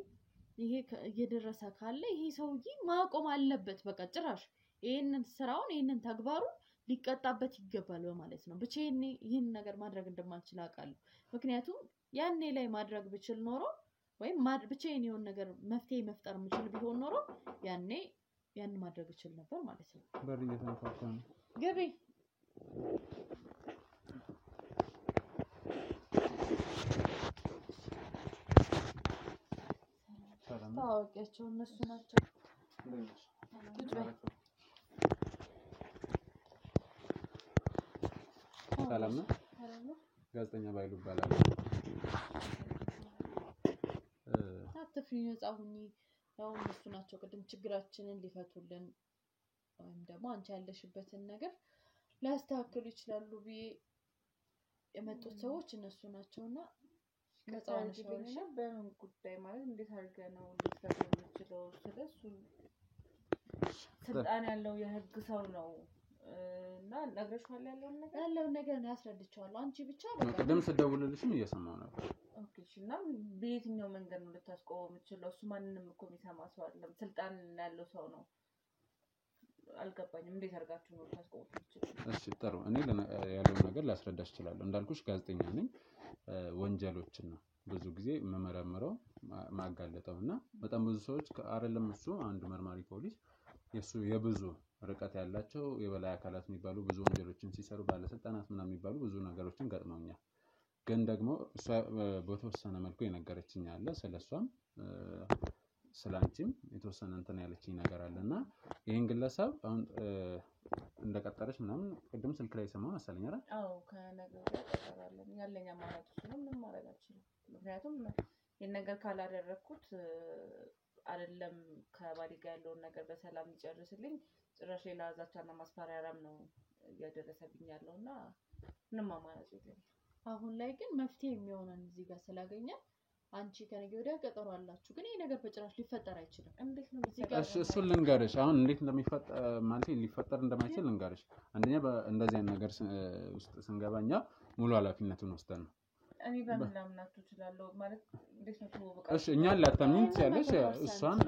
ይሄ እየደረሰ ካለ ይሄ ሰውዬ ማቆም አለበት። በቃ ጭራሽ ይሄንን ተግባሩ ሊቀጣበት ይገባል በማለት ነው። ብቻዬን ይሄን ነገር ማድረግ እንደማልችል አውቃለሁ። ምክንያቱም ያኔ ላይ ማድረግ ብችል ኖሮ ወይም ብቻዬን የሆነ ነገር መፍትሄ መፍጠር የምችል ቢሆን ኖሮ ያን ማድረግ እችል ነበር ማለት ነው። በር እየተንኳኳ ነው። ግቢ። ታዋቂያቸው እነሱ ናቸው። ሰላም ነው። ጋዜጠኛ ባይሉ ይባላል። አትፍሪ፣ ነፃ ሁኚ። ያው እነሱ ናቸው ቅድም ችግራችንን ሊፈቱልን ወይም ደግሞ አንቺ ያለሽበትን ነገር ሊያስተካክሉ ይችላሉ ብዬ የመጡት ሰዎች እነሱ ናቸውና ነፃ ነሽ። በምን ጉዳይ ማለት እንዴት አድርገህ ነው ልትፈቱ የምትችለው? ስለሱ ስልጣን ያለው የህግ ሰው ነው እና ነግረሽዋል ያለውን ነገር ነው ያስረድቻለሁ። አንቺ ብቻ ቅድም ስደውልልሽም እየሰማሁ ነበር። ኦኬ እሺ። እና በየትኛው መንገድ ነው ልታስቆመው የምትችለው? እሱ ማንንም እኮ የሚሰማ ሰው አይደለም፣ ስልጣን ያለው ሰው ነው። አልገባኝም። እንዴት አድርጋችሁ ነው ልታስቆሙት የምትችሉት? እሺ ጥሩ። እኔ ያለውን ነገር ላስረዳሽ እችላለሁ። እንዳልኩሽ ጋዜጠኛ ነኝ። ወንጀሎችን ነው ብዙ ጊዜ መመረምረው ማጋለጠው እና በጣም ብዙ ሰዎች አይደለም እሱ አንድ መርማሪ ፖሊስ የሱ የብዙ ርቀት ያላቸው የበላይ አካላት የሚባሉ ብዙ ወንጀሎችን ሲሰሩ ባለስልጣናት ምናምን የሚባሉ ብዙ ነገሮችን ገጥመውኛል። ግን ደግሞ እሷ በተወሰነ መልኩ የነገረችኝ አለ ስለሷም ስላንቺም የተወሰነ እንትን ያለችኝ ነገር አለና ይሄን ግለሰብ አሁን እንደቀጠረች ምናምን ቅድም ስልክ ላይ ሰማሁ መሰለኝ አይደል? አዎ ከነገር ጋር ተቀራለን ያለኛ ማለት ነው። ምንም ማድረግ አልችልም። ምክንያቱም ይሄን ነገር ካላደረኩት አይደለም ከባሌ ጋር ያለውን ነገር በሰላም ይጨርስልኝ ጭራሽ ሌላ ዛቻና ማስፈራሪያም ነው እያደረሰብኝ ያለውና ምንም አማራጭ የለም። አሁን ላይ ግን መፍትሄ የሚሆነን እዚህ ጋር ስላገኘ አንቺ ከነገ ወዲያ ቀጠሮ አላችሁ ግን ይሄ ነገር በጭራሽ ሊፈጠር አይችልም። እንዴት ነው እዚህ ጋር እሱን ልንገርሽ አሁን እንዴት እንደሚፈጠር ማለት ሊፈጠር እንደማይችል ልንገርሽ። አንደኛ እንደዚህ አይነት ነገር ውስጥ ስንገባኛ ሙሉ ኃላፊነቱን ወስደን ነው እኔ በምን ላምናችሁ እችላለሁ ማለት እንዴት ነው ተወበቃ እሺ እኛን ላታምኚን ትችያለሽ እሷን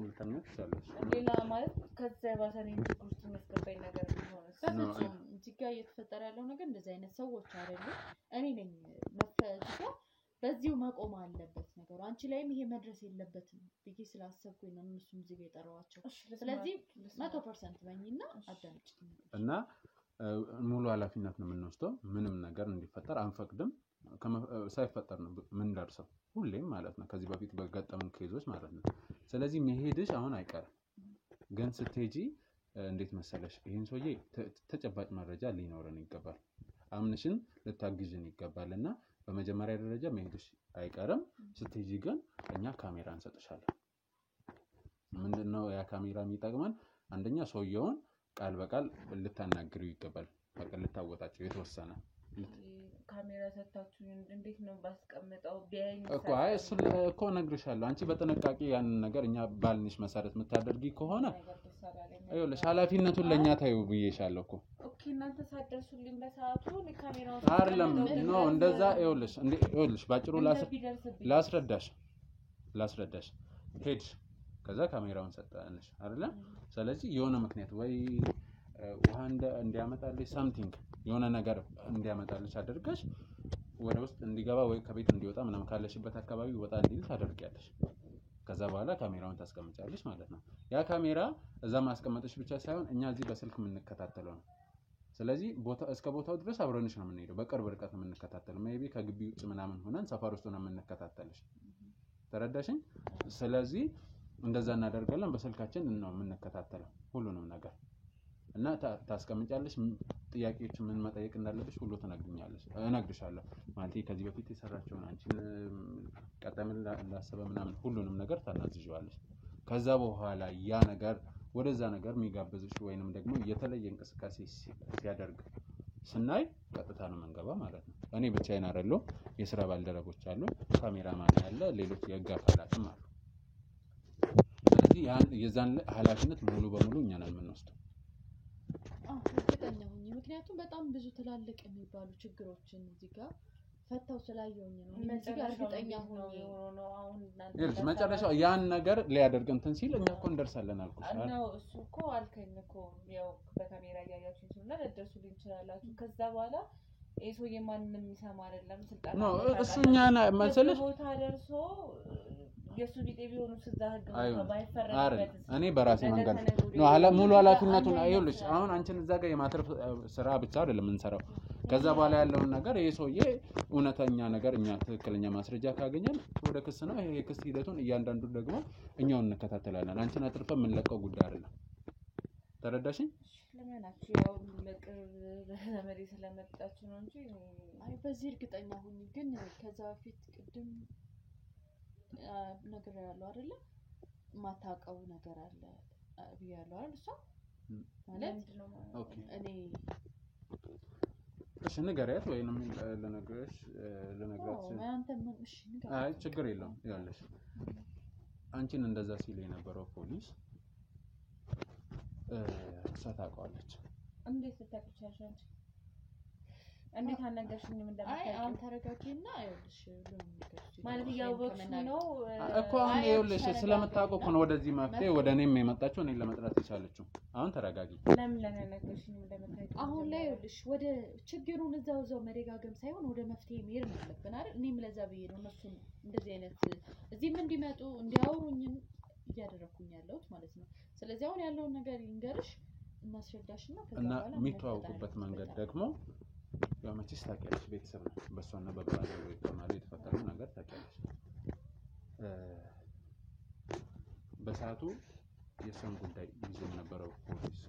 ልታምኚን ትችያለሽ ሌላ ማለት ከዛ ባሰኔ ችግር ውስጥ መስቀበኝ ነገር ቢሆንስ እዚህ ጋር እየተፈጠረ ያለው ነገር እንደዚህ አይነት ሰዎች አይደሉም። እኔ ነኝ መፈትቶ በዚሁ መቆም አለበት ነገሩ አንቺ ላይም ይሄ መድረስ የለበትም ብዬ ስላሰብኩኝ ነው እነሱም እዚህ ጋር የጠራዋቸው። ስለዚህ 100% በእኝና አዳምጪ እና ሙሉ ኃላፊነት ነው የምንወስደው ምንም ነገር እንዲፈጠር አንፈቅድም ሳይፈጠር ነው ምን ደርሰው ሁሌም ማለት ነው ከዚህ በፊት በገጠመን ኬዞች ማለት ነው። ስለዚህ መሄድሽ አሁን አይቀርም ግን ስትሄጂ እንዴት መሰለሽ ይሄን ሰውዬ ተጨባጭ መረጃ ሊኖረን ይገባል አምንሽን ልታግዥን ይገባልና በመጀመሪያ ደረጃ መሄድሽ አይቀርም። ስትሄጂ ግን እኛ ካሜራ እንሰጥሻለን። ምንድነው ያ ካሜራ የሚጠቅመን አንደኛ ሰውየውን ቃል በቃል ልታናግሪው ይገባል በቃ ልታወጣቸው የተወሰነ ካሜራ ሰጣችሁ እንዴት ነው ባስቀምጠው ቢያይኝ እኮ አይ እሱ እኮ ነግርሻለሁ አንቺ በጥንቃቄ ያን ነገር እኛ ባልንሽ መሰረት የምታደርጊ ከሆነ አይወለሽ ኃላፊነቱን ለኛ ታዩ ብዬሻለሁ እኮ ኦኬ እናንተ ሳደርሱልኝ በሰዓቱ ለካሜራው አይደለም ኖ እንደዛ አይወለሽ ባጭሩ ላስረዳሽ ሄድ ከዛ ካሜራውን ሰጣነሽ አይደለ ስለዚህ የሆነ ምክንያት ወይ ውሃ እንዲያመጣልሽ ሳምቲንግ የሆነ ነገር እንዲያመጣልሽ አድርገሽ ወደ ውስጥ እንዲገባ ወይ ከቤት እንዲወጣ ምናምን ካለሽበት አካባቢ ወጣ እንዲል ታደርጊያለሽ። ከዛ በኋላ ካሜራውን ታስቀምጫለሽ ማለት ነው። ያ ካሜራ እዛ ማስቀመጥሽ ብቻ ሳይሆን እኛ እዚህ በስልክ የምንከታተለው ነው። ስለዚህ እስከ ቦታው ድረስ አብረንሽ ነው የምንሄደው በቅርብ ርቀት ነው የምንከታተለው ሜቢ ከግቢ ውጭ ምናምን ሆነን ሰፈር ውስጥ ነው የምንከታተልሽ ተረዳሽኝ? ስለዚህ እንደዛ እናደርጋለን በስልካችን ነው የምንከታተለው ሁሉንም ነገር እና ታስቀምጫለሽ ጥያቄዎች ምን መጠየቅ እንዳለብሽ ሁሉ ተነግኛለሽ እነግርሻለሁ ማለት ከዚህ በፊት የሰራቸውን አንቺን ቀጠምን ላሰበ ምናምን ሁሉንም ነገር ታናዝዣለሽ። ከዛ በኋላ ያ ነገር ወደዛ ነገር የሚጋብዝሽ ወይንም ደግሞ የተለየ እንቅስቃሴ ሲያደርግ ስናይ ቀጥታ ነው መንገባ ማለት ነው። እኔ ብቻዬን አይደለም የሥራ ባልደረቦች አሉ ካሜራማን ያለ ሌሎች የህግ አካላትም አሉ። ስለዚህ የዛን ኃላፊነት ሙሉ በሙሉ እኛ ነን የምንወስደው። እርግጠኛ ሁኚ ምክንያቱም በጣም ብዙ ትላልቅ የሚባሉ ችግሮችን እዚህ ጋር ፈታው ስላየሁኝ ነው እዚህ ጋር እርግጠኛ ሁኚ ነው አሁን ይልሽ መጨረሻው ያን ነገር ሊያደርግ እንትን ሲል እኛ እኮ እንደርሳለን አልኩሽ ነው እሱ እኮ አልከኝ እኮ ያው በካሜራ ያያችሁ ሲሆንና ለደርሱልኝ ይችላልላችሁ ከዛ በኋላ ኤሶዬ ማንንም የሚሰማ አይደለም ስልጣን ነው እሱኛና መሰለሽ ቦታ ደርሶ የሱ ቢጤ ቢሆኑ ስዛ ህግ ባይፈረድበት እኔ በራሴ መንገድ ነው ሙሉ ኃላፊነቱን አይልሽ አሁን አንቺን እዛ ጋር የማትረፍ ስራ ብቻ አይደለም እንሰራው ከዛ በኋላ ያለውን ነገር ይሄ ሰውዬ እውነተኛ ነገር እኛ ትክክለኛ ማስረጃ ካገኘን ወደ ክስ ነው ይሄ ክስ ሂደቱን እያንዳንዱ ደግሞ እኛው እንከታተላለን አንቺን አጥርፈ ምን ለቀው ጉዳይ አይደለም ተረዳሽኝ? ለማናችሁ ያው ለቅርብ ለመሪ ስለመጣችሁ ነው እንጂ አይ በዚህ እርግጠኛ ሁኚ ግን ከዛ በፊት ቅድም ነገር ያለው አይደለ ማታቀው ነገር አለ ብያለሁ አይደል እሷ ማለት ኦኬ እኔ እሺ ንገሪያት ወይንም ለነገርሽ አንተ ምን እሺ ንገሪያት አይ ችግር የለውም ያለሽ አንቺን እንደዛ ሲል የነበረው ፖሊስ እሷ ታውቀዋለች እንዴት ልታውቂቻለሽ አንቺ እንዴት አናገርሽኝም እንደምታውቂ አይ አንተ ተረጋጊና አይልሽ ማለት ያወቅሽ ነው እኮ አሁን ይኸውልሽ ስለምታውቀው እኮ ነው ወደዚህ መፍትሄ ወደ እኔም የመጣችው እኔን ለመጥራት የቻለችው አሁን ተረጋጊ ለምን ለነገርሽኝም እንደምታውቂ አሁን ላይ ይኸውልሽ ወደ ችግሩን እዛው መደጋገም ሳይሆን ወደ መፍትሄ መሄድ አለብን አይደል እኔም ለዛ ብዬ ነው እነሱን እንደዚህ አይነት እዚህም እንዲመጡ እንዲያወሩኝም እያደረኩኝ ያለሁት ማለት ነው። ስለዚህ አሁን ያለውን ነገር ይንገርሽ እናስረዳሽና ከዛ በኋላ የሚተዋወቁበት መንገድ ደግሞ ያው መቼስ ታውቂያለሽ ቤተሰብ ነው በሷና በብራዘር ወይ ተማሪ የተፈጠረው ነገር ታውቂያለሽ በሰዓቱ የሰውን ጉዳይ ይዞ የነበረው ፖሊስ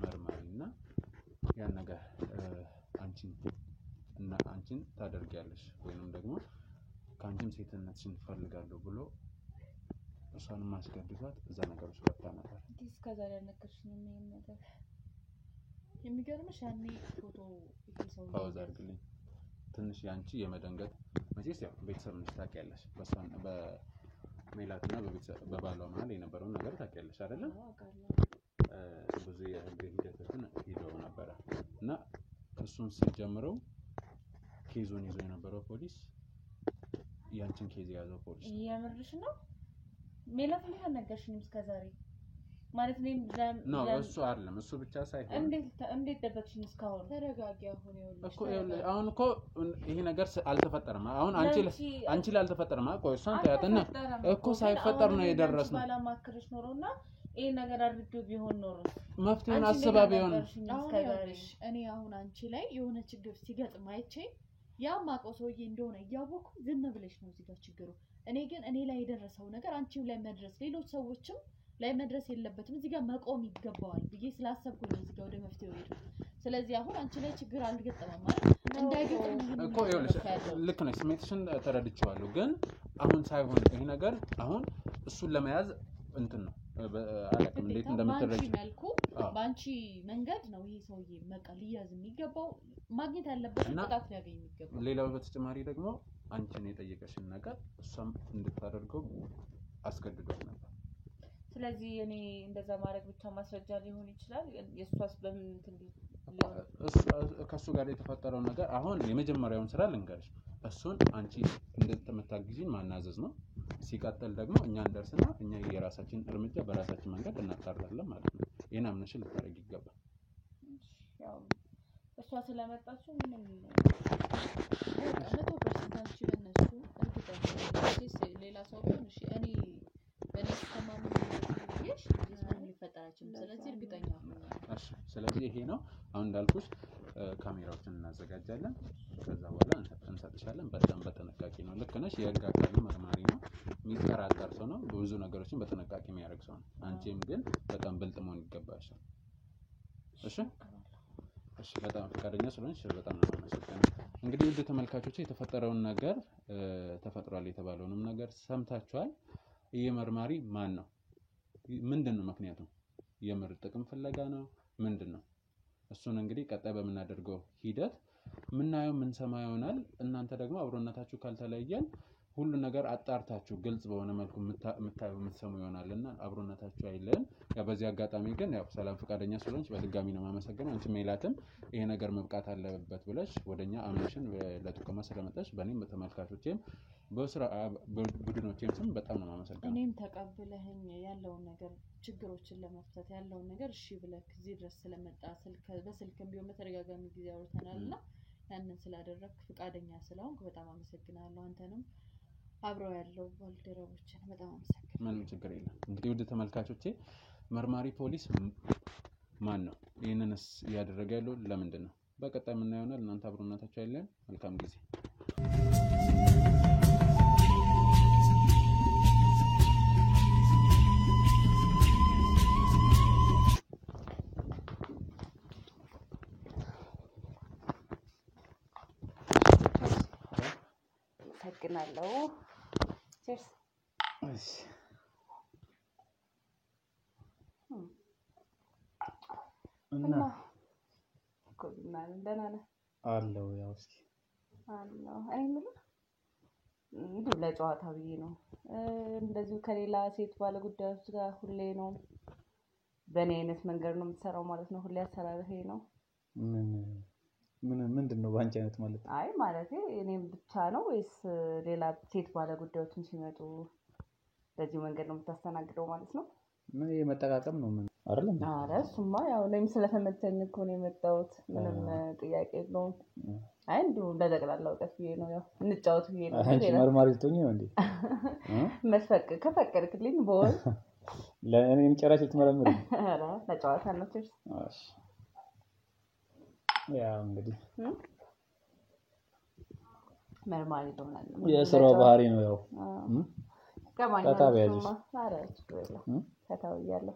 መርማሪና ያን ነገር አንቺን ታደርጊያለሽ ወይንም ደግሞ ካንቺም ሴትነትሽን ፈልጋለሁ ብሎ እሷንም ማስገድዷት እዛ ነገር ውስጥ ገብታ ነበር። እስከዛ ያነከርሽኝ ምን ነገር የሚገርምሽ ያኔ ፎቶ ይሰው ፓውዝ አድርግልኝ ትንሽ ያንቺ የመደንገጥ መቼስ ያው ቤተሰብ ነሽ ታውቂያለሽ። በሷን በሜላትና በባሏ መሀል የነበረውን ነገር ታውቂያለሽ አይደል? ብዙ የህግ ሂደቶችን ሄደው ነበር እና እሱን ሲጀምረው ኬዙን ይዞ የነበረው ፖሊስ ያንቺን ኬዝ ያዘው ፖሊስ። የምርሽ ነው? ሜላት ምን አነገርሽኝ እስከዛሬ ማለት ነው? እሱ አይደለም እሱ ብቻ ሳይሆን እንዴት ደበቅሽኝ እስካሁን? ተረጋጊ። አሁን እኮ አሁን እኮ ይሄ ነገር አልተፈጠረም። አሁን አንቺ ላይ አልተፈጠረም። ቆይ እሷን ታያትና እኮ ሳይፈጠር ነው የደረስነው። ባላማክርሽ ኖሮና ይሄ ነገር አድርጎ ቢሆን ኖሮ መፍትሄውን አስባ ቢሆን እኔ አሁን አንቺ ላይ የሆነ ችግር ሲገጥም አይቼ ያ ማቆ ሰውዬ እንደሆነ እያወኩ ዝም ብለሽ ነው እዚህ ጋር ችግሩ። እኔ ግን እኔ ላይ የደረሰው ነገር አንቺም ላይ መድረስ ሌሎች ሰዎችም ላይ መድረስ የለበትም እዚህ ጋር መቆም ይገባዋል ብዬ ስላሰብኩኝ እዚህ ጋር ወደ መፍትሄው ሄድኩ። ስለዚህ አሁን አንቺ ላይ ችግር አልገጠመም ማለት እንዳይገጠም እኮ ይኸውልሽ ልክ ነሽ፣ ስሜትሽን ተረድቼዋለሁ። ግን አሁን ሳይሆን ይሄ ነገር አሁን እሱን ለመያዝ እንትን ነው አላውቅም እንዴት እንደምትረጂ መልኩ ባንቺ መንገድ ነው ይሄ ሰውዬ በቃ ሊያዝ የሚገባው ማግኘት ያለበት ቅጣት ሊያገኝ የሚገባው። ሌላው በተጨማሪ ደግሞ አንቺን የጠየቀሽን ነገር እሷም እንድታደርገው አስገድዷት ነበር። ስለዚህ እኔ እንደዛ ማድረግ ብቻ ማስረጃ ሊሆን ይችላል። የሷስ በምን እንትን ከሱ ጋር የተፈጠረው ነገር አሁን የመጀመሪያውን ስራ ልንገርሽ። እሱን አንቺ እንድትመታግዢን ማናዘዝ ነው። ሲቀጥል ደግሞ እኛ እንደርስና እኛ የራሳችን እርምጃ በራሳችን መንገድ እናጣራለን ማለት ነው። ይሄን አምነሽ ልታረግ ይገባል። ያው እሷ ስለመጣች ምንም 100% አንቺ ለነሱ እርግጠኛ ሌላ ሰው ቢሆን እሺ እኔ በነሱ ተማምኜ ይሽ ምን ሊፈጠራችሁ ስለዚህ እርግጠኛ ነኝ። እሺ ስለዚህ ይሄ ነው አሁን እንዳልኩሽ ካሜራዎችን እናዘጋጃለን። ከዛ በኋላ እንሰጥሻለን። በጣም በጥንቃቄ ነው። ልክ ነሽ። የህግ አካል መርማሪ ነው። የሚጠራጠር ሰው ነው። ብዙ ነገሮችን በጥንቃቄ የሚያደርግ ሰው ነው። አንቺም ግን በጣም ብልጥ መሆን ይገባሻል። እሺ እሺ በጣም ፈቃደኛ ስለሆንሽ በጣም ነው የማመሰግነው። እንግዲህ ውድ ተመልካቾች የተፈጠረውን ነገር ተፈጥሯል የተባለውንም ነገር ሰምታችኋል። ይሄ መርማሪ ማን ነው? ምንድነው ምክንያቱ? የምር ጥቅም ፍለጋ ነው? ምንድነው? እሱን እንግዲህ ቀጣይ በመናደርገው ሂደት ምናየው ምን ይሆናል። እናንተ ደግሞ አብሮነታችሁ ካልተለየን ሁሉ ነገር አጣርታችሁ ግልጽ በሆነ መልኩ የምትሰሙ ይሆናልና አብሮነታችሁ አይለየን። ያ በዚህ አጋጣሚ ግን ያው ሰላም ፈቃደኛ ስለሆንሽ በድጋሚ ነው የማመሰግነው። አንቺ ሜላትም ይሄ ነገር መብቃት አለበት ብለሽ ወደኛ አምነሽን ለጥቆማ ስለመጣሽ በእኔም በተመልካቾቼም በስራ ቡድኖቼም ስም በጣም ነው የማመሰግነው። እኔም ተቀብለህኝ ያለውን ነገር ችግሮችን ለመፍታት ያለውን ነገር እሺ ብለህ እዚህ ድረስ ስለመጣ በስልክም ቢሆን በተደጋጋሚ ጊዜ አውርተናልና ያንን ስላደረክ ፈቃደኛ ስለሆንክ በጣም አመሰግናለሁ። አንተንም አብረው ያለው ባልደረቦችን በጣም አመሰግናለሁ። ምንም ችግር የለም። እንግዲህ ውድ ተመልካቾቼ መርማሪ ፖሊስ ማን ነው? ይሄንንስ ያደረገ ያለው ለምንድን ነው? በቀጣይ ምን ይሆናል? እናንተ አብሮነታችሁ አይለየን። መልካም ጊዜ። አመሰግናለሁ። ቼርስ። እሺ እና ኮብናል ደህና ነህ? አለው ያው እስኪ አለው አይምልህ እንዴ ለጨዋታ ብዬ ነው። እንደዚህ ከሌላ ሴት ባለ ጉዳዮች ጋር ሁሌ ነው በእኔ አይነት መንገድ ነው የምትሰራው ማለት ነው? ሁሌ አሰራርህ ነው? ምንድነው ባንቺ አይነት ማለት? አይ ማለት እኔም ብቻ ነው ወይስ ሌላ ሴት ባለ ጉዳዮችን ሲመጡ በዚህ መንገድ ነው የምታስተናግደው ማለት ነው? ምን የመጠቃቀም ነው ምን አይደለም? አረ እሱማ ያው እኔም ስለተመቸኝ እኮ ነው የመጣሁት። ምንም ጥያቄ የለውም። አይ እንዲሁ ለጠቅላላ እውቀት ብዬ ነው ያው እንጫወት ብዬ ነው። አንቺ መርማሪ ልትሆኚ ነው እንዴ? ከፈቀድክልኝ በወል ለእኔም ጨራሽ ልትመረምሪ? አረ ለጨዋታ ነው። እሺ ያው እንግዲህ መርማሪ ሆናል። የስራው ባህሪ ነው ያው ከማንኛውም አረ ከታውያለሁ።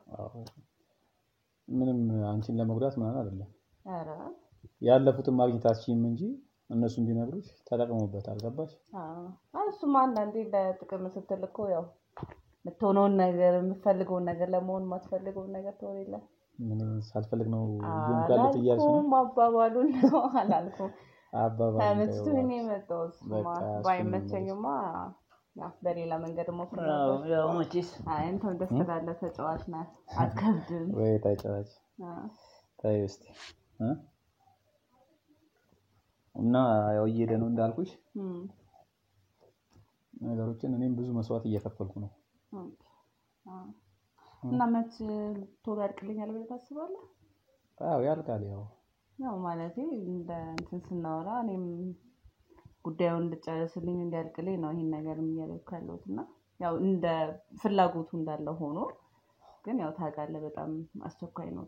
ምንም አንቺን ለመጉዳት ማለት አይደለም። አረ ያለፉትን ማግኘታችሁም እንጂ እነሱም ቢነግሩሽ ተጠቅመውበታል። ገባሽ? እሱማ አንዳንዴ ለጥቅም ስትል እኮ ያው የምትሆነውን ነገር የምትፈልገውን ነገር ለመሆን የማትፈልገውን ነገር ትሆን የለ ምን ሳልፈልግ ነው ይንቃለት እያልሽ ነው ማባባሉን ነው አላልኩም አባባሉ ታመጥቶኝ የመጣው ባይመቸኝማ ያው በሌላ መንገድ ሞክራለሁ ያው መቼስ አንተም ደስ ትላለህ ተጫዋች ነህ አትከብድም ወይ ተጫዋች ታይ እስቲ እና ያው እየሄደ ነው እንዳልኩሽ ነገሮችን እኔም ብዙ መስዋዕት እየከፈልኩ ነው እና መች ቶሎ ያልቅልኛል ብለህ ታስባለህ? አዎ ያልቃል ያው ማለቴ እንደ እንትን ስናወራ እኔም ጉዳዩን እንድጨርስልኝ እንዲያልቅልኝ ነው ይሄን ነገር የሚያደርግ ያለውትና ያው እንደ ፍላጎቱ እንዳለ ሆኖ ግን ያው ታውቃለህ በጣም አስቸኳይ ነው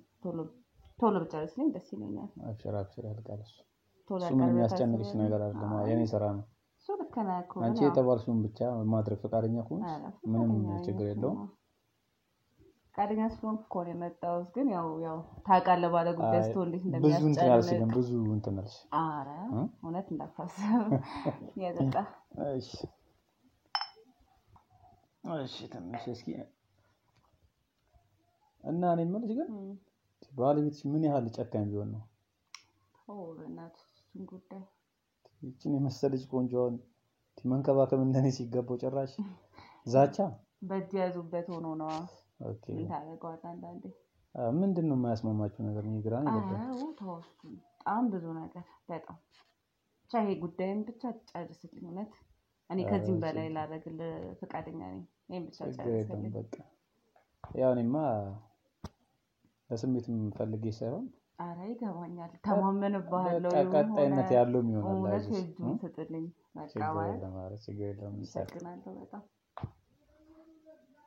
ቶሎ ብጨርስልኝ ደስ ይለኛል አብሽር ያልቃል ቶሎ የሚያስጨንቅሽ ነገር አይደለም የኔ ስራ ነው አንቺ የተባልሽውን ብቻ ማድረግ ፈቃደኛ ከሆንሽ ምንም ችግር የለውም ፈቃደኛ ስለሆንኩ እኮ ነው የመጣሁት ግን ያው ታውቃለህ ባለ ጉዳይ ስትሆን እንዴት እንደሚያስጨንቅ ብዙ እንትን አልሽ ኧረ እውነት እንዳታስብ ያደጣ እሺ ትንሽ እስኪ እና እኔ የምልሽ ግን ባለቤትሽ ምን ያህል ጨካኝ ቢሆን ነው እናትሽ ጉዳይ እቺን የመሰለች ቆንጆን መንከባከብ እንደኔ ሲገባው ጭራሽ ዛቻ በእጅ ያዙበት ሆኖ ነው ኦኬ ታረጋው አንዳንዴ ምንድነው የማያስማማችሁ ነገር ይግራን ይገባል ተወሱ በጣም ብዙ ነገር በጣም ቻይ ጉዳይን ብቻ ጨርስልኝ እውነት እኔ ከዚህም በላይ ላደርግልህ ፈቃደኛ ነኝ እኔም ብቻ ጨርስልኝ በቃ ያው እኔማ ለስሜትም ፈልጌ ሳይሆን አረ ይገባኛል ተማመንብሃለሁ ቀጣይነት ያለው የሚሆነው ላይሽ እጁን ስጥልኝ በቃ ማለት ሲገለም ይሰክናለሁ በጣም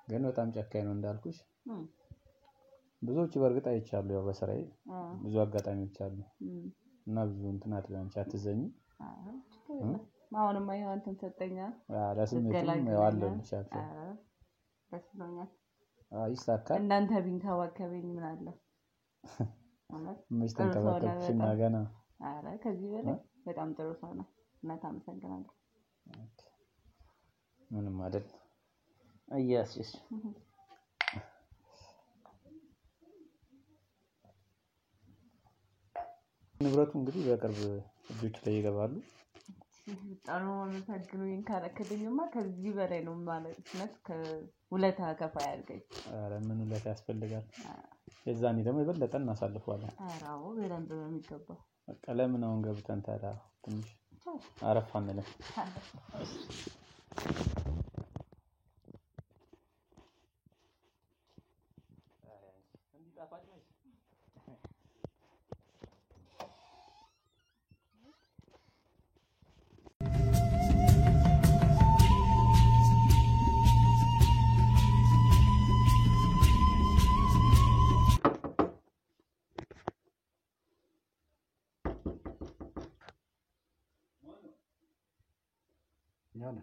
ግን በጣም ጨካኝ ነው እንዳልኩሽ ብዙዎች በርግጥ አይቻለሁ ያው በስራዬ ብዙ አጋጣሚዎች አሉ እና ብዙ እንትን አትላንቻ አትዘኝ ማውንም አይሆን እንትን ሰጠኛ ለስሜትም ያው አለው ይሻል በስሎኛል ይሳካል እናንተ ቢንከባከበኝ ምን አለ ምሽተን ተባከብሽና ገና አረ ከዚህ በላይ በጣም ጥሩ ሰው ነው እና ታመሰግናለሁ ምንም አይደል አያስስ ንብረቱ እንግዲህ በቅርብ እጆች ላይ ይገባሉ በጣም ተግሩኝ ካረከደኝማ ከዚህ በላይ ነው ማለት ነው ከሁለታ ከፋ ያርገኝ አረ ምን ሁለታ ያስፈልጋል የዛኔ ደግሞ ይበለጠ እናሳልፈዋለን አራው በደንብ ነው የሚገባው በቃ ለምን አሁን ገብተን ታዳ ትንሽ አረፋን ነው ያለ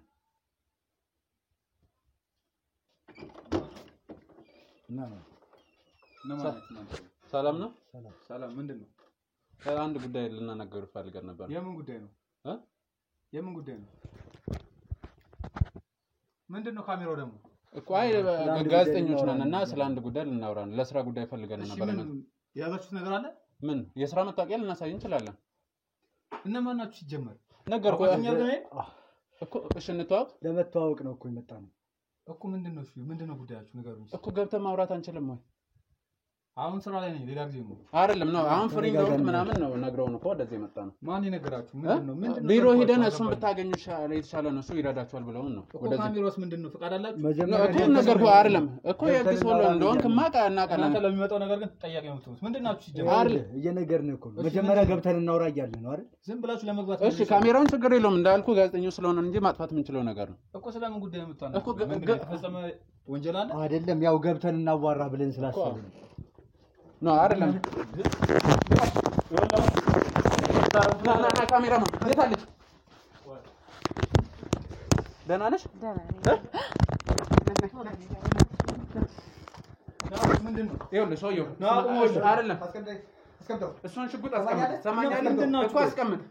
ሰላም ነው ሰላም ምንድነው አንድ ጉዳይ ልናናገር ፈልገን ነበር የምን ጉዳይ ነው ምንድነው ካሜራው ደግሞ እኮ አይ ጋዜጠኞች ነን እና ስለ አንድ ጉዳይ ልናወራ ነው ለስራ ጉዳይ ፈልገን ነበር ያዛችሁት ነገር አለ ምን የስራ መታወቂያ ልናሳይ እንችላለን እነማን ናችሁ ሲጀመር ነገርኩ እኮ እሺ እንተዋወቅ ለመተዋወቅ ነው እኮ የመጣነው እኮ ምንድነው ጉዳያችሁ ነገሩኝ እኮ ገብተን ማውራት አንችልም ወይ አሁን ስራ ላይ ነኝ ሌላ ጊዜ ነው አይደለም ነው አሁን ፍሪ ነው ምናምን ነው ነግረውን እኮ ወደዚህ የመጣ ነው ማን ይነግራችሁ ምንድነው ቢሮ ሄደን እሱን ብታገኙ የተሻለ ነው እሱ ይረዳችኋል ብለውን ነው ወደዚህ ካሜራውስ ምንድነው ፈቃድ አላችሁ እኮ ነገርኩ አይደለም እኮ የግስ ወሎ እንደሆንክ ማቃ እናቀለን እናንተ ለሚመጣው ነገር ግን ተጠያቂ ነው የምትሆኑት ምንድናችሁ ሲጀምር አይደል እየነገርን እኮ መጀመሪያ ገብተን እናውራ እያልን ነው አይደል ዝም ብላችሁ ለመግባት እሺ ካሜራውን ችግር የለውም እንዳልኩ ጋዜጠኞች ስለሆነ እንጂ ማጥፋት የምንችለው ነገር ነው እኮ ስለምን ጉዳይ ነው የምታነው እኮ ተፈጸመ ወንጀል አለ አይደለም ያው ገብተን እናዋራ ብለን ስላሰብን ነው አይደለም ና ካሜራማን የት አለች ደህና ነሽ ምንድነው ይኸውልህ ሰውዬው አይደለም እሱን ሽጉጥ አስቀምጥ ሰማኛለህ እኮ አስቀምጥ